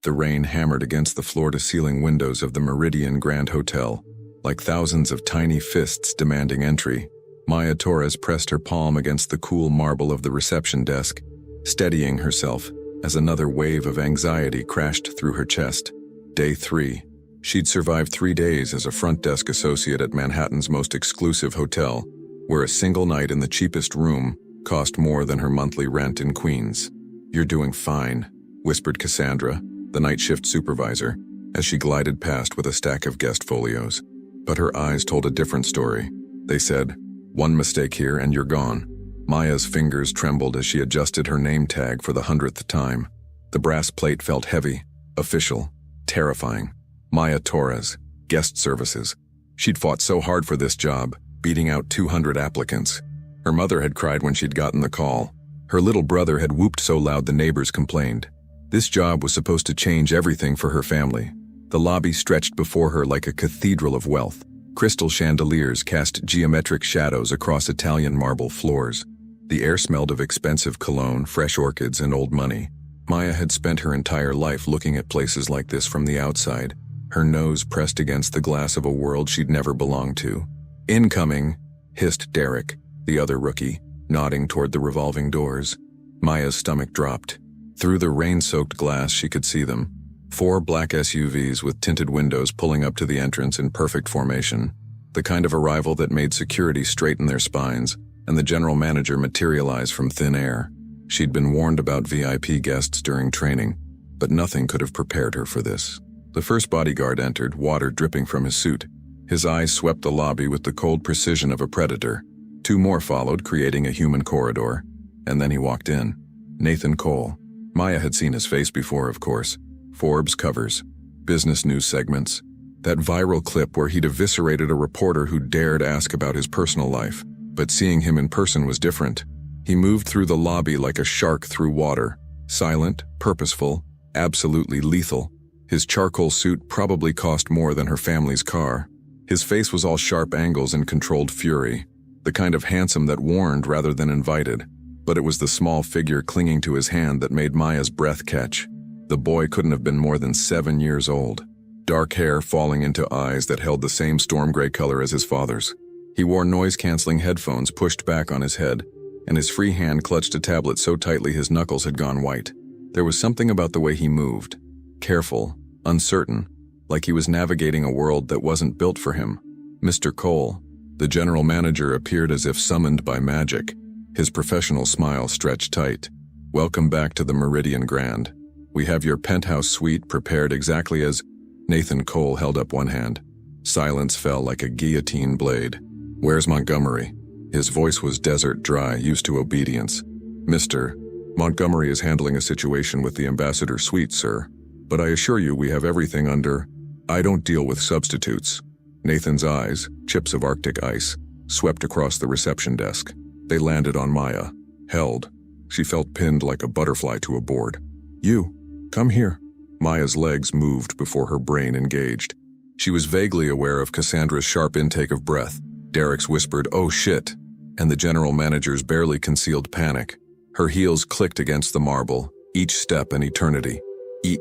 The rain hammered against the floor-to-ceiling windows of the Meridian Grand Hotel, like thousands of tiny fists demanding entry. Maya Torres pressed her palm against the cool marble of the reception desk, steadying herself as another wave of anxiety crashed through her chest. Day 3. She'd survived 3 days as a front desk associate at Manhattan's most exclusive hotel, where a single night in the cheapest room cost more than her monthly rent in Queens. "You're doing fine," whispered Cassandra, the night shift supervisor, as she glided past with a stack of guest folios. But her eyes told a different story. They said, "One mistake here and you're gone." Maya's fingers trembled as she adjusted her name tag for the 100th time. The brass plate felt heavy, official, terrifying. Maya Torres, guest services. She'd fought so hard for this job, beating out 200 applicants. Her mother had cried when she'd gotten the call. Her little brother had whooped so loud the neighbors complained. This job was supposed to change everything for her family. The lobby stretched before her like a cathedral of wealth. Crystal chandeliers cast geometric shadows across Italian marble floors. The air smelled of expensive cologne, fresh orchids, and old money. Maya had spent her entire life looking at places like this from the outside, her nose pressed against the glass of a world she'd never belonged to. "Incoming," hissed Derek, the other rookie, nodding toward the revolving doors. Maya's stomach dropped. Through the rain-soaked glass she could see them. 4 black SUVs with tinted windows pulling up to the entrance in perfect formation. The kind of arrival that made security straighten their spines, and the general manager materialize from thin air. She'd been warned about VIP guests during training, but nothing could have prepared her for this. The first bodyguard entered, water dripping from his suit. His eyes swept the lobby with the cold precision of a predator. 2 more followed, creating a human corridor. And then he walked in. Nathan Cole. Maya had seen his face before, of course. Forbes covers, business news segments. That viral clip where he'd eviscerated a reporter who dared ask about his personal life. But seeing him in person was different. He moved through the lobby like a shark through water. Silent, purposeful, absolutely lethal. His charcoal suit probably cost more than her family's car. His face was all sharp angles and controlled fury. The kind of handsome that warned rather than invited. But it was the small figure clinging to his hand that made Maya's breath catch. The boy couldn't have been more than 7 years old. Dark hair falling into eyes that held the same storm gray color as his father's. He wore noise-canceling headphones pushed back on his head, and his free hand clutched a tablet so tightly his knuckles had gone white. There was something about the way he moved. Careful, uncertain, like he was navigating a world that wasn't built for him. Mr. Cole, the general manager, appeared as if summoned by magic. His professional smile stretched tight. "Welcome back to the Meridian Grand. We have your penthouse suite prepared exactly as..." Nathan Cole held up one hand. Silence fell like a guillotine blade. "Where's Montgomery?" His voice was desert dry, used to obedience. "Mr. Montgomery is handling a situation with the ambassador suite, sir. But I assure you we have everything under... I don't deal with substitutes." Nathan's eyes, chips of Arctic ice, swept across the reception desk. They landed on Maya. Held. She felt pinned like a butterfly to a board. "You, come here." Maya's legs moved before her brain engaged. She was vaguely aware of Cassandra's sharp intake of breath, Derek's whispered, "Oh shit," and the general manager's barely concealed panic. Her heels clicked against the marble, each step an eternity.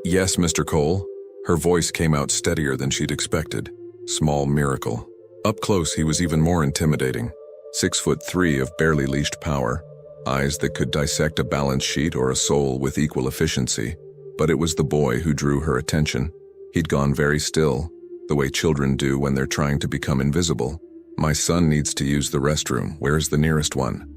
"Yes, Mr. Cole." Her voice came out steadier than she'd expected. Small miracle. Up close, he was even more intimidating. 6'3" of barely leashed power, eyes that could dissect a balance sheet or a soul with equal efficiency. But it was the boy who drew her attention. He'd gone very still, the way children do when they're trying to become invisible. "My son needs to use the restroom. Where's the nearest one?"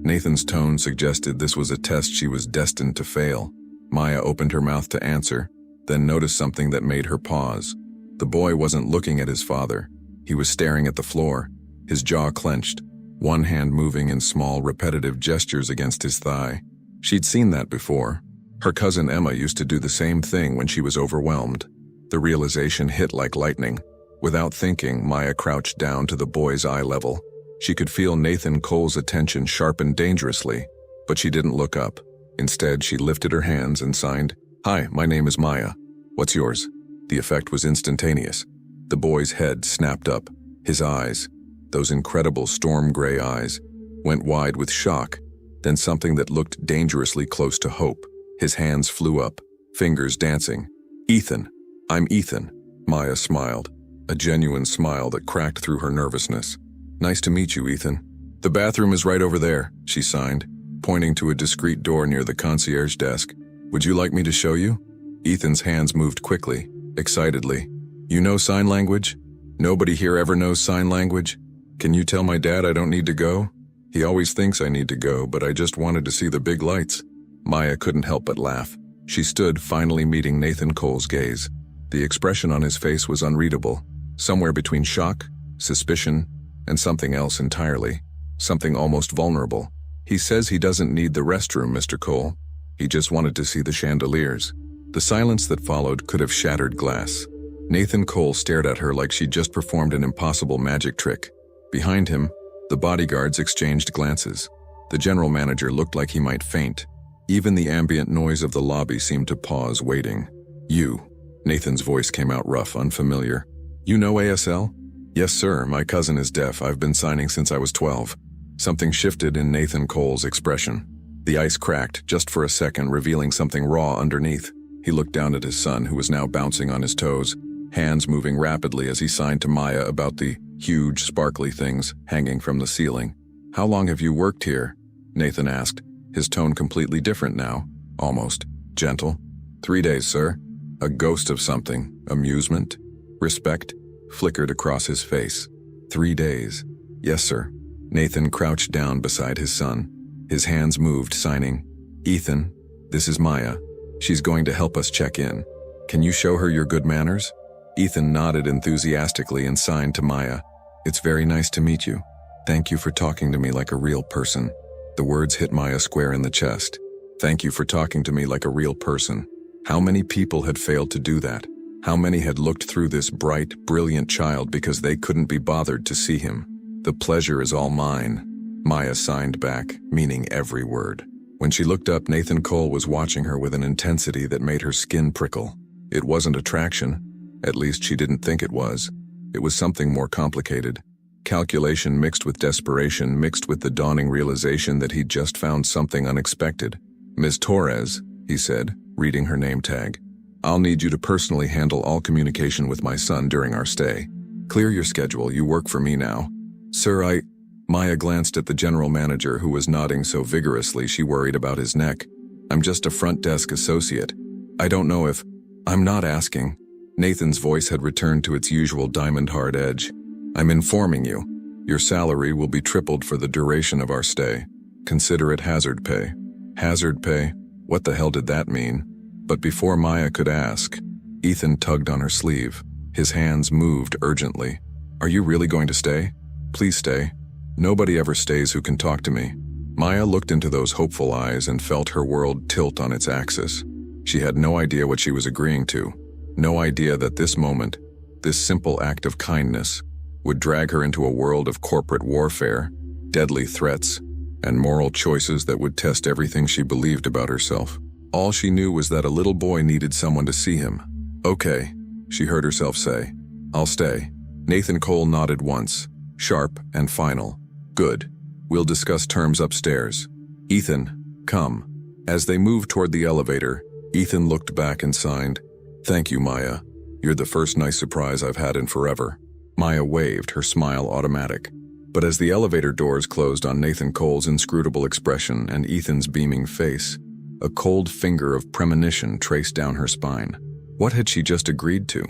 Nathan's tone suggested this was a test she was destined to fail. Maya opened her mouth to answer, then noticed something that made her pause. The boy wasn't looking at his father. He was staring at the floor, his jaw clenched, one hand moving in small, repetitive gestures against his thigh. She'd seen that before. Her cousin Emma used to do the same thing when she was overwhelmed. The realization hit like lightning. Without thinking, Maya crouched down to the boy's eye level. She could feel Nathan Cole's attention sharpen dangerously, but she didn't look up. Instead, she lifted her hands and signed, "Hi, my name is Maya. What's yours?" The effect was instantaneous. The boy's head snapped up. His eyes, those incredible storm gray eyes, went wide with shock, then something that looked dangerously close to hope. His hands flew up, fingers dancing. Ethan. I'm Ethan. Maya smiled, a genuine smile that cracked through her nervousness. Nice to meet you, Ethan. The bathroom is right over there, she signed, pointing to a discreet door near the concierge desk. Would you like me to show you? Ethan's hands moved quickly, excitedly. You know sign language? Nobody here ever knows sign language. Can you tell my dad I don't need to go? He always thinks I need to go, but I just wanted to see the big lights. Maya couldn't help but laugh. She stood, finally meeting Nathan Cole's gaze. The expression on his face was unreadable, somewhere between shock, suspicion, and something else entirely, something almost vulnerable. He says he doesn't need the restroom, Mr. Cole. He just wanted to see the chandeliers. The silence that followed could have shattered glass. Nathan Cole stared at her like she'd just performed an impossible magic trick. Behind him, the bodyguards exchanged glances. The general manager looked like he might faint. Even the ambient noise of the lobby seemed to pause, waiting. You. Nathan's voice came out rough, unfamiliar. You know ASL? Yes, sir. My cousin is deaf. I've been signing since I was 12. Something shifted in Nathan Cole's expression. The ice cracked, just for a second, revealing something raw underneath. He looked down at his son, who was now bouncing on his toes, hands moving rapidly as he signed to Maya about the huge, sparkly things hanging from the ceiling. How long have you worked here? Nathan asked, his tone completely different now, almost gentle. 3 days, sir. A ghost of something, amusement, respect, flickered across his face. 3 days. Yes, sir. Nathan crouched down beside his son. His hands moved, signing. Ethan, this is Maya. She's going to help us check in. Can you show her your good manners? Ethan nodded enthusiastically and signed to Maya. It's very nice to meet you. Thank you for talking to me like a real person. The words hit Maya square in the chest. Thank you for talking to me like a real person. How many people had failed to do that? How many had looked through this bright, brilliant child because they couldn't be bothered to see him? The pleasure is all mine. Maya signed back, meaning every word. When she looked up, Nathan Cole was watching her with an intensity that made her skin prickle. It wasn't attraction. At least she didn't think it was. It was something more complicated. Calculation mixed with desperation, mixed with the dawning realization that he'd just found something unexpected. Ms. Torres, he said, reading her name tag. I'll need you to personally handle all communication with my son during our stay. Clear your schedule, you work for me now. Sir, Maya glanced at the general manager who was nodding so vigorously she worried about his neck. I'm just a front desk associate. I don't know if... I'm not asking. Nathan's voice had returned to its usual diamond-hard edge. I'm informing you. Your salary will be tripled for the duration of our stay. Consider it hazard pay. Hazard pay? What the hell did that mean? But before Maya could ask, Ethan tugged on her sleeve. His hands moved urgently. Are you really going to stay? Please stay. Nobody ever stays who can talk to me. Maya looked into those hopeful eyes and felt her world tilt on its axis. She had no idea what she was agreeing to. No idea that this moment, this simple act of kindness, would drag her into a world of corporate warfare, deadly threats, and moral choices that would test everything she believed about herself. All she knew was that a little boy needed someone to see him. Okay, she heard herself say. I'll stay. Nathan Cole nodded once, sharp and final. Good. We'll discuss terms upstairs. Ethan, come. As they moved toward the elevator, Ethan looked back and signed. Thank you, Maya. You're the first nice surprise I've had in forever. Maya waved, her smile automatic. But as the elevator doors closed on Nathan Cole's inscrutable expression and Ethan's beaming face, a cold finger of premonition traced down her spine. What had she just agreed to?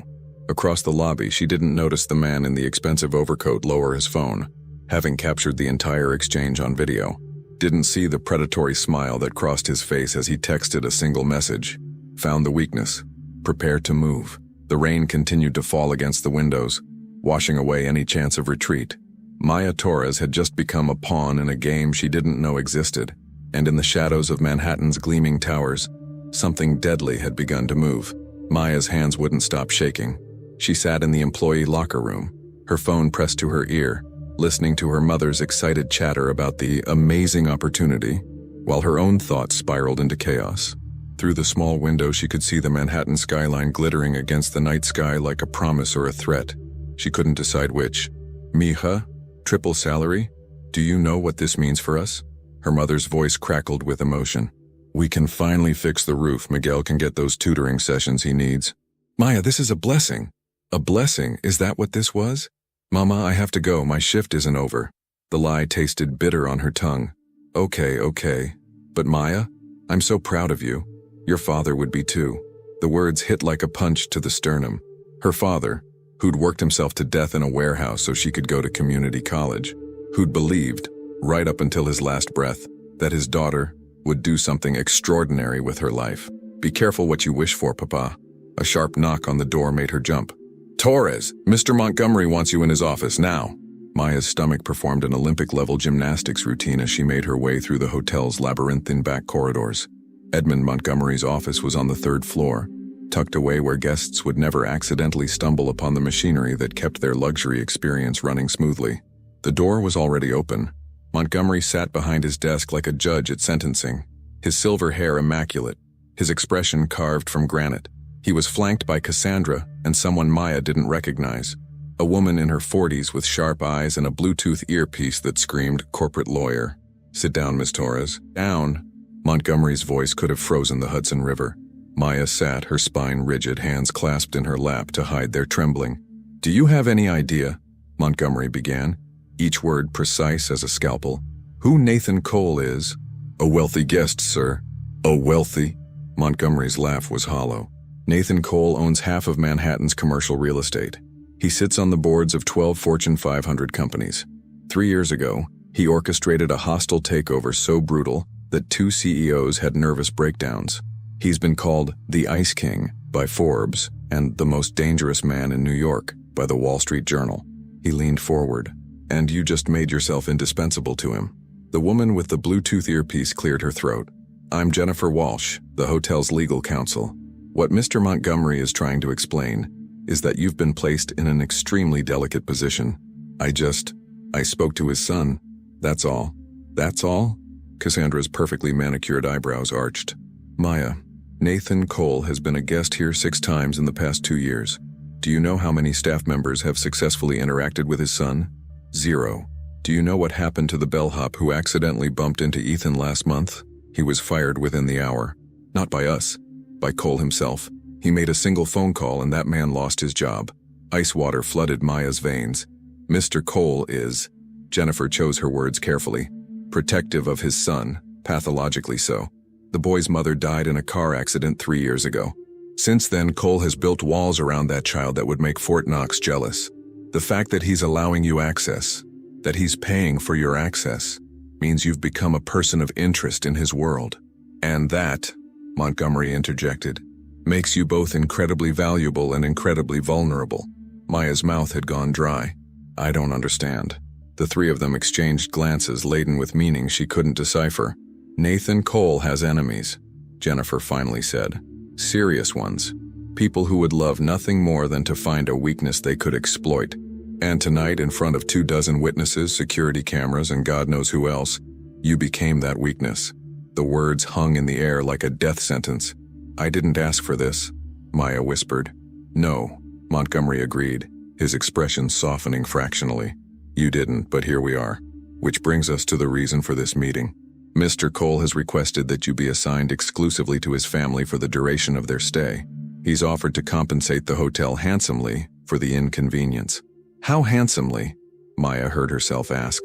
Across the lobby, she didn't notice the man in the expensive overcoat lower his phone, having captured the entire exchange on video. Didn't see the predatory smile that crossed his face as he texted a single message. Found the weakness. Prepare to move. The rain continued to fall against the windows, washing away any chance of retreat. Maya Torres had just become a pawn in a game she didn't know existed, and in the shadows of Manhattan's gleaming towers, something deadly had begun to move. Maya's hands wouldn't stop shaking. She sat in the employee locker room, her phone pressed to her ear, listening to her mother's excited chatter about the amazing opportunity, while her own thoughts spiraled into chaos. Through the small window, she could see the Manhattan skyline glittering against the night sky like a promise or a threat. She couldn't decide which. Mija? Triple salary? Do you know what this means for us? Her mother's voice crackled with emotion. We can finally fix the roof. Miguel can get those tutoring sessions he needs. Maya, this is a blessing. A blessing, is that what this was? Mama, I have to go, my shift isn't over. The lie tasted bitter on her tongue. Okay. But Maya, I'm so proud of you. Your father would be too. The words hit like a punch to the sternum. Her father, who'd worked himself to death in a warehouse so she could go to community college, who'd believed, right up until his last breath, that his daughter would do something extraordinary with her life. Be careful what you wish for, Papa. A sharp knock on the door made her jump. Torres, Mr. Montgomery wants you in his office now. Maya's stomach performed an Olympic-level gymnastics routine as she made her way through the hotel's labyrinthine back corridors. Edmund Montgomery's office was on the 3rd floor, tucked away where guests would never accidentally stumble upon the machinery that kept their luxury experience running smoothly. The door was already open. Montgomery sat behind his desk like a judge at sentencing, his silver hair immaculate, his expression carved from granite. He was flanked by Cassandra and someone Maya didn't recognize, a woman in her 40s with sharp eyes and a Bluetooth earpiece that screamed, "Corporate lawyer." "Sit down, Miss Torres." "Down." Montgomery's voice could have frozen the Hudson River. Maya sat, her spine rigid, hands clasped in her lap to hide their trembling. "Do you have any idea?" Montgomery began, each word precise as a scalpel. "Who Nathan Cole is?" "A wealthy guest, sir." "A wealthy?" Montgomery's laugh was hollow. "Nathan Cole owns half of Manhattan's commercial real estate. He sits on the boards of 12 Fortune 500 companies. 3 years ago, he orchestrated a hostile takeover so brutal that 2 CEOs had nervous breakdowns. He's been called the Ice King by Forbes and the most dangerous man in New York by the Wall Street Journal." He leaned forward. "And you just made yourself indispensable to him." The woman with the Bluetooth earpiece cleared her throat. "I'm Jennifer Walsh, the hotel's legal counsel. What Mr. Montgomery is trying to explain is that you've been placed in an extremely delicate position. I spoke to his son. That's all." "That's all?" Cassandra's perfectly manicured eyebrows arched. "Maya, Nathan Cole has been a guest here 6 times in the past 2 years. Do you know how many staff members have successfully interacted with his son? 0. Do you know what happened to the bellhop who accidentally bumped into Ethan last month? He was fired within the hour. Not by us, by Cole himself. He made a single phone call and that man lost his job. Ice water flooded Maya's veins. Mr. Cole is," Jennifer chose her words carefully, "protective of his son, pathologically so. The boy's mother died in a car accident 3 years ago. Since then, Cole has built walls around that child that would make Fort Knox jealous. The fact that he's allowing you access, that he's paying for your access, means you've become a person of interest in his world. And that," Montgomery interjected, "makes you both incredibly valuable and incredibly vulnerable." Maya's mouth had gone dry. "I don't understand." The 3 of them exchanged glances laden with meaning she couldn't decipher. "Nathan Cole has enemies," Jennifer finally said. "Serious ones. People who would love nothing more than to find a weakness they could exploit. And tonight, in front of 24 witnesses, security cameras, and God knows who else, you became that weakness." The words hung in the air like a death sentence. "I didn't ask for this," Maya whispered. "No," Montgomery agreed, his expression softening fractionally. "You didn't, but here we are. Which brings us to the reason for this meeting. Mr. Cole has requested that you be assigned exclusively to his family for the duration of their stay. He's offered to compensate the hotel handsomely for the inconvenience." "How handsomely?" Maya heard herself ask.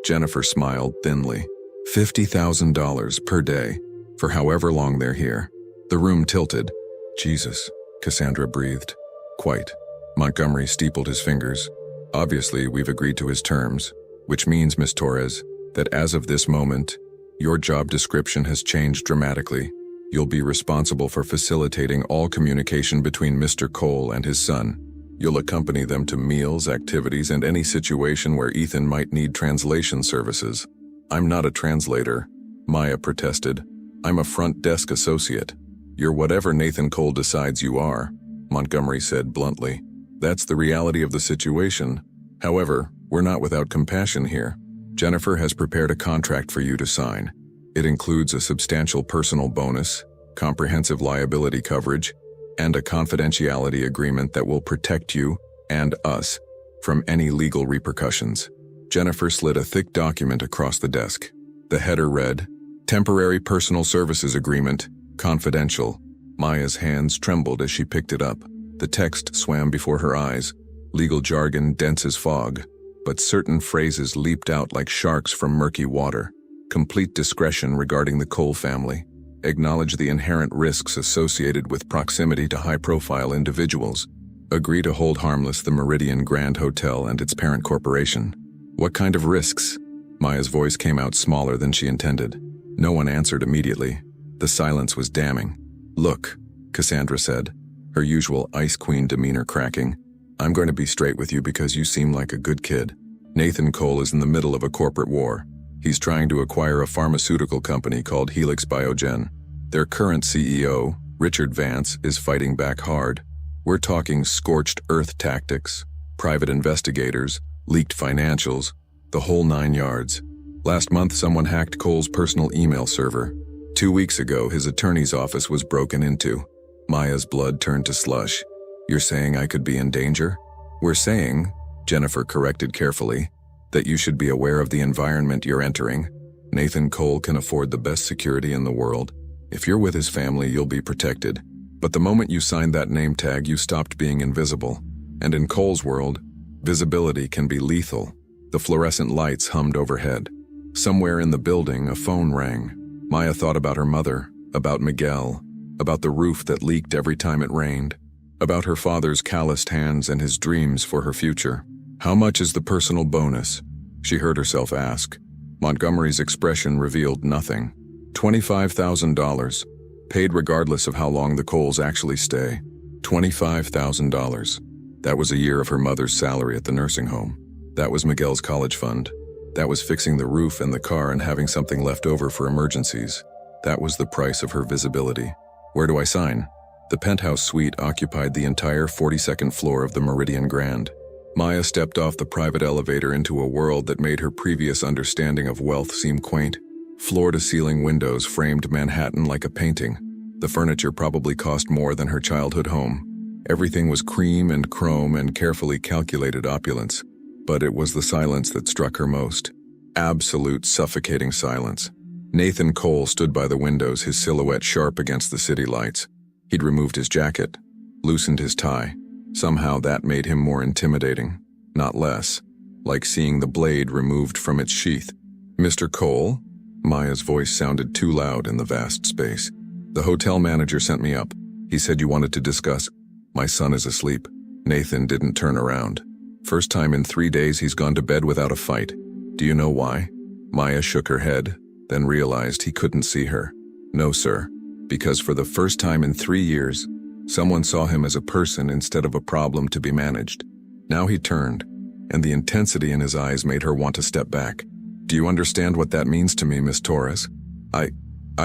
Jennifer smiled thinly. $50,000 per day, for however long they're here. The room tilted. "Jesus," Cassandra breathed. "Quite." Montgomery steepled his fingers. "Obviously, we've agreed to his terms, which means, Miss Torres, that as of this moment, your job description has changed dramatically. You'll be responsible for facilitating all communication between Mr. Cole and his son. You'll accompany them to meals, activities, and any situation where Ethan might need translation services." "I'm not a translator," Maya protested. "I'm a front desk associate." "You're whatever Nathan Cole decides you are," Montgomery said bluntly. "That's the reality of the situation. However, we're not without compassion here. Jennifer has prepared a contract for you to sign. It includes a substantial personal bonus, comprehensive liability coverage, and a confidentiality agreement that will protect you and us from any legal repercussions." Jennifer slid a thick document across the desk. The header read, "Temporary Personal Services Agreement, Confidential." Maya's hands trembled as she picked it up. The text swam before her eyes, legal jargon dense as fog, but certain phrases leaped out like sharks from murky water. Complete discretion regarding the Cole family. Acknowledge the inherent risks associated with proximity to high-profile individuals. Agree to hold harmless the Meridian Grand Hotel and its parent corporation. What kind of risks? Maya's voice came out smaller than she intended. No one answered immediately. The silence was damning. Look, Cassandra said, her usual Ice Queen demeanor cracking. I'm going to be straight with you because you seem like a good kid. Nathan Cole is in the middle of a corporate war. He's trying to acquire a pharmaceutical company called Helix Biogen. Their current CEO, Richard Vance, is fighting back hard. We're talking scorched earth tactics, private investigators, leaked financials, the whole 9 yards. Last month, someone hacked Cole's personal email server. 2 weeks ago, his attorney's office was broken into. Maya's blood turned to slush. You're saying I could be in danger? We're saying, Jennifer corrected carefully, that you should be aware of the environment you're entering. Nathan Cole can afford the best security in the world. If you're with his family, you'll be protected. But the moment you signed that name tag, you stopped being invisible. And in Cole's world, visibility can be lethal. The fluorescent lights hummed overhead. Somewhere in the building, a phone rang. Maya thought about her mother, about Miguel, about the roof that leaked every time it rained, about her father's calloused hands and his dreams for her future. How much is the personal bonus? She heard herself ask. Montgomery's expression revealed nothing. $25,000, paid regardless of how long the Coles actually stay. $25,000. That was a year of her mother's salary at the nursing home. That was Miguel's college fund. That was fixing the roof and the car and having something left over for emergencies. That was the price of her visibility. Where do I sign? The penthouse suite occupied the entire 42nd floor of the Meridian Grand. Maya stepped off the private elevator into a world that made her previous understanding of wealth seem quaint. Floor-to-ceiling windows framed Manhattan like a painting. The furniture probably cost more than her childhood home. Everything was cream and chrome and carefully calculated opulence. But it was the silence that struck her most. Absolute, suffocating silence. Nathan Cole stood by the windows, his silhouette sharp against the city lights. He'd removed his jacket, loosened his tie. Somehow that made him more intimidating, not less, like seeing the blade removed from its sheath. Mr. Cole? Maya's voice sounded too loud in the vast space. The hotel manager sent me up. He said you wanted to discuss. My son is asleep. Nathan didn't turn around. First time in 3 days he's gone to bed without a fight. Do you know why? Maya shook her head, then realized he couldn't see her. No, sir. Because for the first time in 3 years, someone saw him as a person instead of a problem to be managed. Now he turned, and the intensity in his eyes made her want to step back. Do you understand what that means to me, Miss Torres? I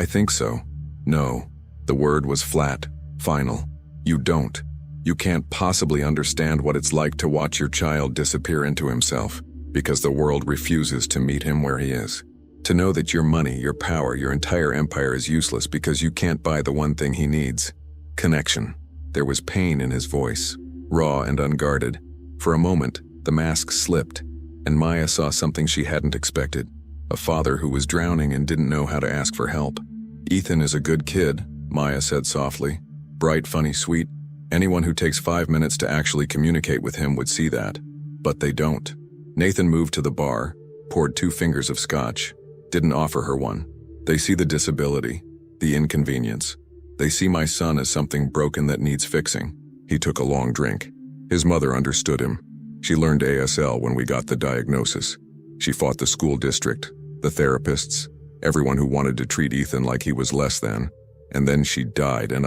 think so. No. The word was flat, final. You don't. You can't possibly understand what it's like to watch your child disappear into himself, because the world refuses to meet him where he is. To know that your money, your power, your entire empire is useless because you can't buy the one thing he needs. Connection. There was pain in his voice, raw and unguarded. For a moment, the mask slipped, and Maya saw something she hadn't expected. A father who was drowning and didn't know how to ask for help. Ethan is a good kid, Maya said softly. Bright, funny, sweet. Anyone who takes 5 minutes to actually communicate with him would see that. But they don't. Nathan moved to the bar, poured 2 fingers of scotch, didn't offer her one. They see the disability, the inconvenience. They see my son as something broken that needs fixing. He took a long drink. His mother understood him. She learned ASL when we got the diagnosis. She fought the school district, the therapists, everyone who wanted to treat Ethan like he was less than. And then she died and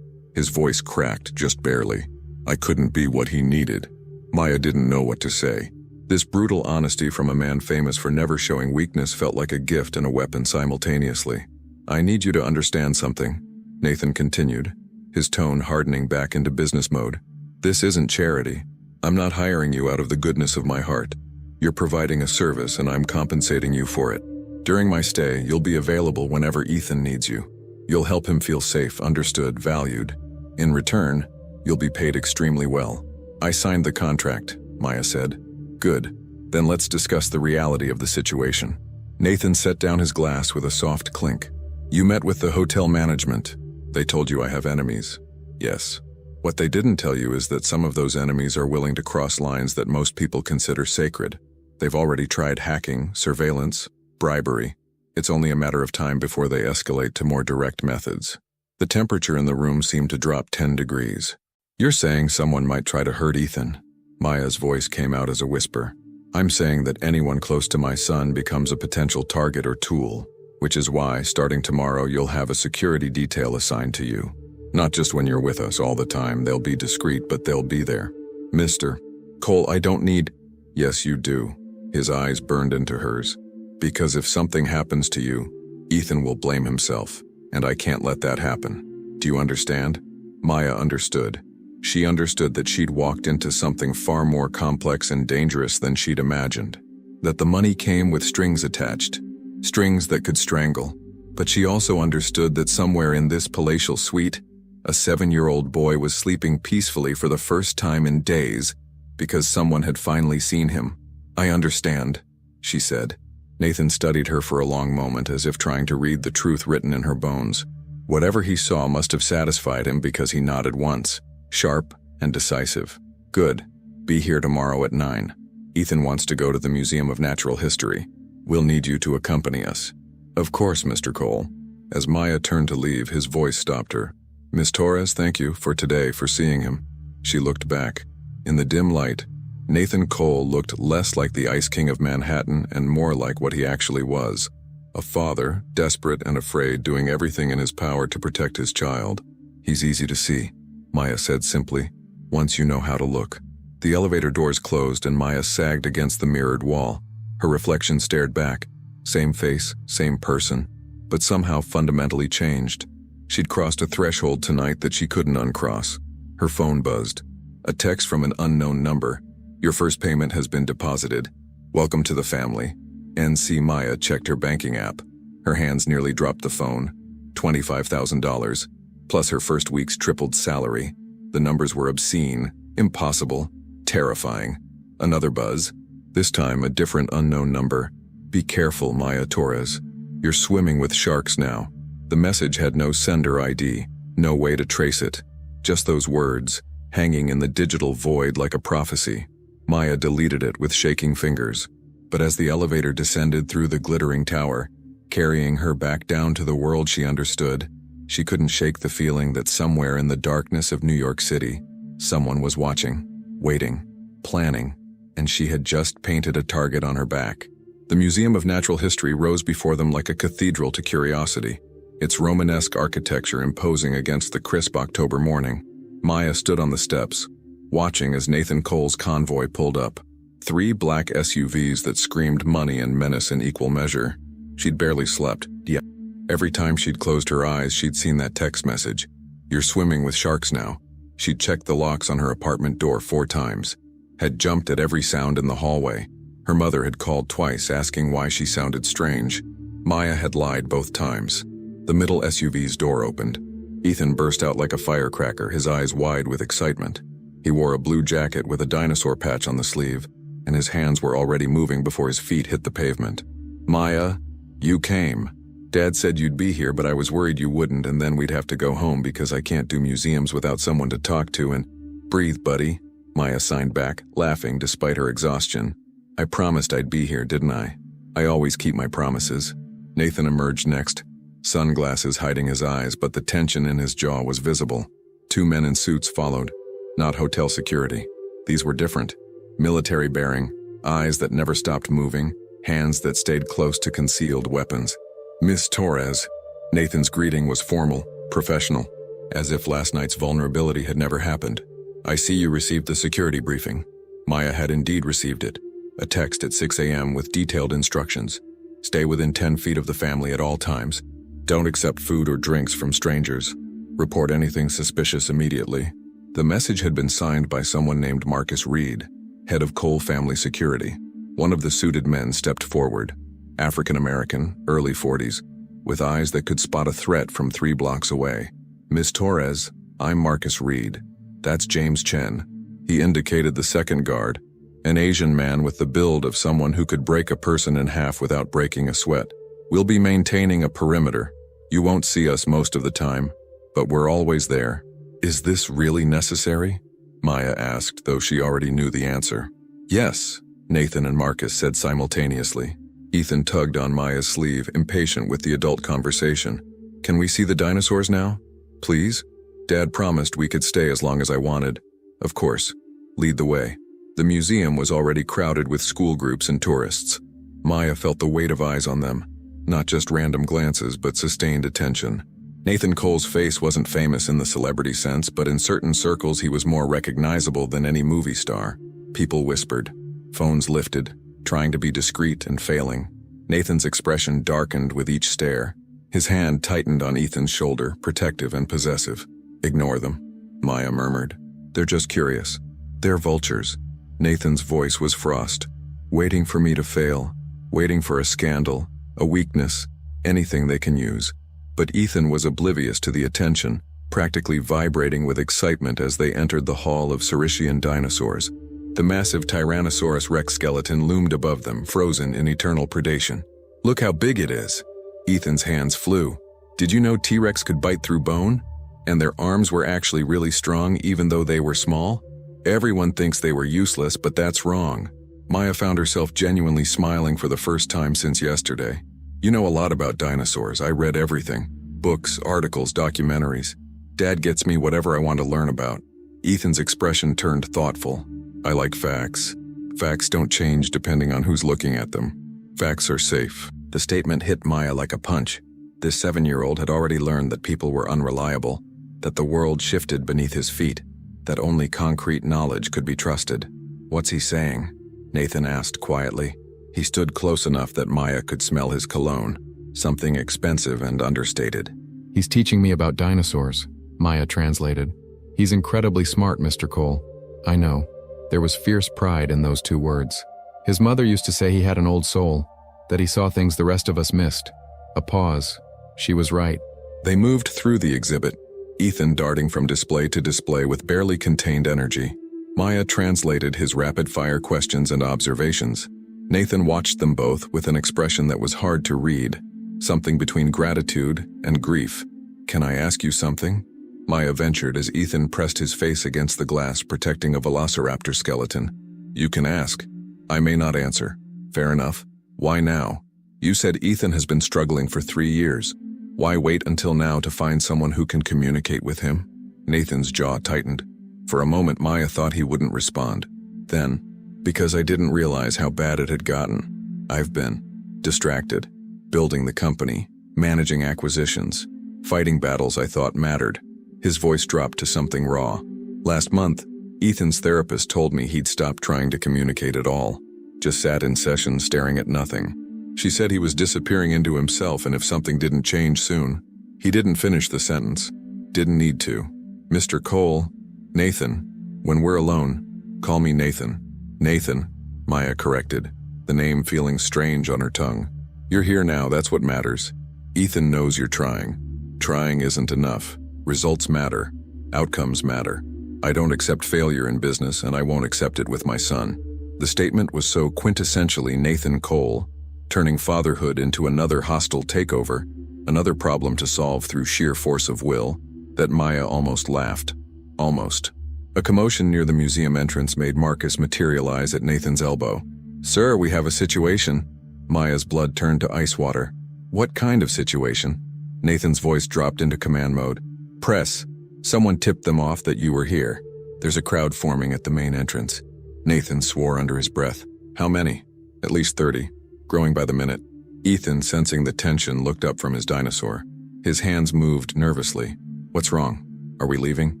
his voice cracked just barely. I couldn't be what he needed. Maya didn't know what to say. This brutal honesty from a man famous for never showing weakness felt like a gift and a weapon simultaneously. I need you to understand something, Nathan continued, his tone hardening back into business mode. This isn't charity. I'm not hiring you out of the goodness of my heart. You're providing a service and I'm compensating you for it. During my stay, you'll be available whenever Ethan needs you. You'll help him feel safe, understood, valued. In return, you'll be paid extremely well. I signed the contract, Maya said. Good. Then let's discuss the reality of the situation. Nathan set down his glass with a soft clink. You met with the hotel management. They told you I have enemies. Yes. What they didn't tell you is that some of those enemies are willing to cross lines that most people consider sacred. They've already tried hacking, surveillance, bribery. It's only a matter of time before they escalate to more direct methods. The temperature in the room seemed to drop 10 degrees. "You're saying someone might try to hurt Ethan?" Maya's voice came out as a whisper. "I'm saying that anyone close to my son becomes a potential target or tool, which is why, starting tomorrow, you'll have a security detail assigned to you. Not just when you're with us all the time, they'll be discreet, but they'll be there." "Mr. Cole, I don't need—" "Yes, you do." His eyes burned into hers. "Because if something happens to you, Ethan will blame himself, and I can't let that happen. Do you understand?" Maya understood. She understood that she'd walked into something far more complex and dangerous than she'd imagined. That the money came with strings attached, strings that could strangle. But she also understood that somewhere in this palatial suite, a 7-year-old boy was sleeping peacefully for the first time in days because someone had finally seen him. "I understand," she said. Nathan studied her for a long moment, as if trying to read the truth written in her bones. Whatever he saw must have satisfied him, because he nodded once, sharp and decisive. "Good. Be here tomorrow at 9. Ethan wants to go to the Museum of Natural History. We'll need you to accompany us." "Of course, Mr. Cole." As Maya turned to leave, his voice stopped her. "Miss Torres, thank you for today, for seeing him." She looked back. In the dim light, Nathan Cole looked less like the Ice King of Manhattan and more like what he actually was. A father, desperate and afraid, doing everything in his power to protect his child. "He's easy to see," Maya said simply, "once you know how to look." The elevator doors closed and Maya sagged against the mirrored wall. Her reflection stared back. Same face, same person, but somehow fundamentally changed. She'd crossed a threshold tonight that she couldn't uncross. Her phone buzzed. A text from an unknown number. "Your first payment has been deposited. Welcome to the family." NC Maya checked her banking app. Her hands nearly dropped the phone. $25,000, plus her first week's tripled salary. The numbers were obscene, impossible, terrifying. Another buzz. This time a different unknown number. "Be careful, Maya Torres. You're swimming with sharks now." The message had no sender ID, no way to trace it. Just those words, hanging in the digital void like a prophecy. Maya deleted it with shaking fingers. But as the elevator descended through the glittering tower, carrying her back down to the world she understood, she couldn't shake the feeling that somewhere in the darkness of New York City, someone was watching, waiting, planning, and she had just painted a target on her back. The Museum of Natural History rose before them like a cathedral to curiosity, its Romanesque architecture imposing against the crisp October morning. Maya stood on the steps, watching as Nathan Cole's convoy pulled up. 3 black SUVs that screamed money and menace in equal measure. She'd barely slept, yet every time she'd closed her eyes, she'd seen that text message. "You're swimming with sharks now." She'd checked the locks on her apartment door 4 times, had jumped at every sound in the hallway. Her mother had called twice, asking why she sounded strange. Maya had lied both times. The middle SUV's door opened. Ethan burst out like a firecracker, his eyes wide with excitement. He wore a blue jacket with a dinosaur patch on the sleeve, and his hands were already moving before his feet hit the pavement. "Maya, you came. Dad said you'd be here, but I was worried you wouldn't, and then we'd have to go home because I can't do museums without someone to talk to and—" "Breathe, buddy," Maya signed back, laughing despite her exhaustion. "I promised I'd be here, didn't I? I always keep my promises." Nathan emerged next, sunglasses hiding his eyes, but the tension in his jaw was visible. 2 men in suits followed. Not hotel security. These were different. Military bearing, eyes that never stopped moving, hands that stayed close to concealed weapons. "Miss Torres." Nathan's greeting was formal, professional, as if last night's vulnerability had never happened. "I see you received the security briefing." Maya had indeed received it. A text at 6 a.m. with detailed instructions. Stay within 10 feet of the family at all times. Don't accept food or drinks from strangers. Report anything suspicious immediately. The message had been signed by someone named Marcus Reed, head of Cole Family Security. One of the suited men stepped forward, African-American, early 40s, with eyes that could spot a threat from 3 blocks away. "Miss Torres, I'm Marcus Reed. That's James Chen." He indicated the second guard, an Asian man with the build of someone who could break a person in half without breaking a sweat. "We'll be maintaining a perimeter. You won't see us most of the time, but we're always there. Is this really necessary? Maya asked, though she already knew the answer. Yes, Nathan and Marcus said simultaneously. Ethan tugged on Maya's sleeve, impatient with the adult conversation. Can we see the dinosaurs now? Please? Dad promised we could stay as long as I wanted. Of course. Lead the way. The museum was already crowded with school groups and tourists. Maya felt the weight of eyes on them. Not just random glances, but sustained attention. Nathan Cole's face wasn't famous in the celebrity sense, but in certain circles he was more recognizable than any movie star. People whispered. Phones lifted, trying to be discreet and failing. Nathan's expression darkened with each stare. His hand tightened on Ethan's shoulder, protective and possessive. Ignore them, Maya murmured. They're just curious. They're vultures. Nathan's voice was frost. Waiting for me to fail. Waiting for a scandal, a weakness, anything they can use. But Ethan was oblivious to the attention, practically vibrating with excitement as they entered the hall of Saurischian dinosaurs. The massive Tyrannosaurus Rex skeleton loomed above them, frozen in eternal predation. Look how big it is. Ethan's hands flew. Did you know T-Rex could bite through bone? And their arms were actually really strong even though they were small? Everyone thinks they were useless, but that's wrong. Maya found herself genuinely smiling for the first time since yesterday. You know a lot about dinosaurs. I read everything. Books, articles, documentaries. Dad gets me whatever I want to learn about. Ethan's expression turned thoughtful. I like facts. Facts don't change depending on who's looking at them. Facts are safe. The statement hit Maya like a punch. This 7-year-old had already learned that people were unreliable, that the world shifted beneath his feet, that only concrete knowledge could be trusted. What's he saying? Nathan asked quietly. He stood close enough that Maya could smell his cologne, something expensive and understated. He's teaching me about dinosaurs, Maya translated. He's incredibly smart, Mr. Cole. I know. There was fierce pride in those 2 words. His mother used to say he had an old soul, that he saw things the rest of us missed. A pause. She was right. They moved through the exhibit, Ethan darting from display to display with barely contained energy. Maya translated his rapid-fire questions and observations. Nathan watched them both with an expression that was hard to read, something between gratitude and grief. Can I ask you something? Maya ventured as Ethan pressed his face against the glass protecting a velociraptor skeleton. You can ask. I may not answer. Fair enough. Why now? You said Ethan has been struggling for 3 years. Why wait until now to find someone who can communicate with him? Nathan's jaw tightened. For a moment, Maya thought he wouldn't respond. Then, because I didn't realize how bad it had gotten. I've been distracted, building the company, managing acquisitions, fighting battles I thought mattered. His voice dropped to something raw. Last month, Ethan's therapist told me he'd stopped trying to communicate at all, just sat in session staring at nothing. She said he was disappearing into himself, and if something didn't change soon. He didn't finish the sentence. Didn't need to. Mr. Cole, Nathan, when we're alone, call me Nathan. Nathan, Maya corrected, the name feeling strange on her tongue. You're here now, that's what matters. Ethan knows you're trying. Trying isn't enough. Results matter. Outcomes matter. I don't accept failure in business, and I won't accept it with my son. The statement was so quintessentially Nathan Cole, turning fatherhood into another hostile takeover, another problem to solve through sheer force of will, that Maya almost laughed. Almost. A commotion near the museum entrance made Marcus materialize at Nathan's elbow. Sir, we have a situation. Maya's blood turned to ice water. What kind of situation? Nathan's voice dropped into command mode. Press. Someone tipped them off that you were here. There's a crowd forming at the main entrance. Nathan swore under his breath. How many? At least 30. Growing by the minute. Ethan, sensing the tension, looked up from his dinosaur. His hands moved nervously. What's wrong? Are we leaving?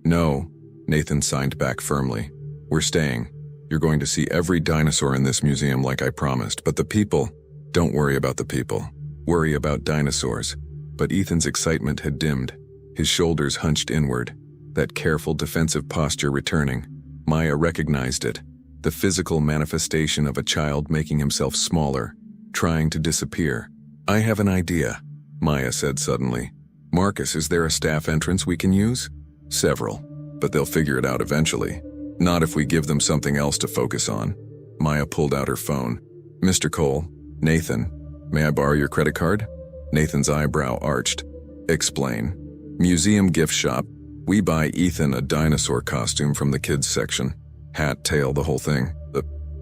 No. Nathan signed back firmly. We're staying. You're going to see every dinosaur in this museum like I promised, but the people, don't worry about the people. Worry about dinosaurs. But Ethan's excitement had dimmed. His shoulders hunched inward, that careful defensive posture returning. Maya recognized it, the physical manifestation of a child making himself smaller, trying to disappear. I have an idea, Maya said suddenly. Marcus, is there a staff entrance we can use? Several, but they'll figure it out eventually. Not if we give them something else to focus on. Maya pulled out her phone. Mr. Cole, Nathan, may I borrow your credit card? Nathan's eyebrow arched. Explain. Museum gift shop. We buy Ethan a dinosaur costume from the kids section. Hat, tail, the whole thing.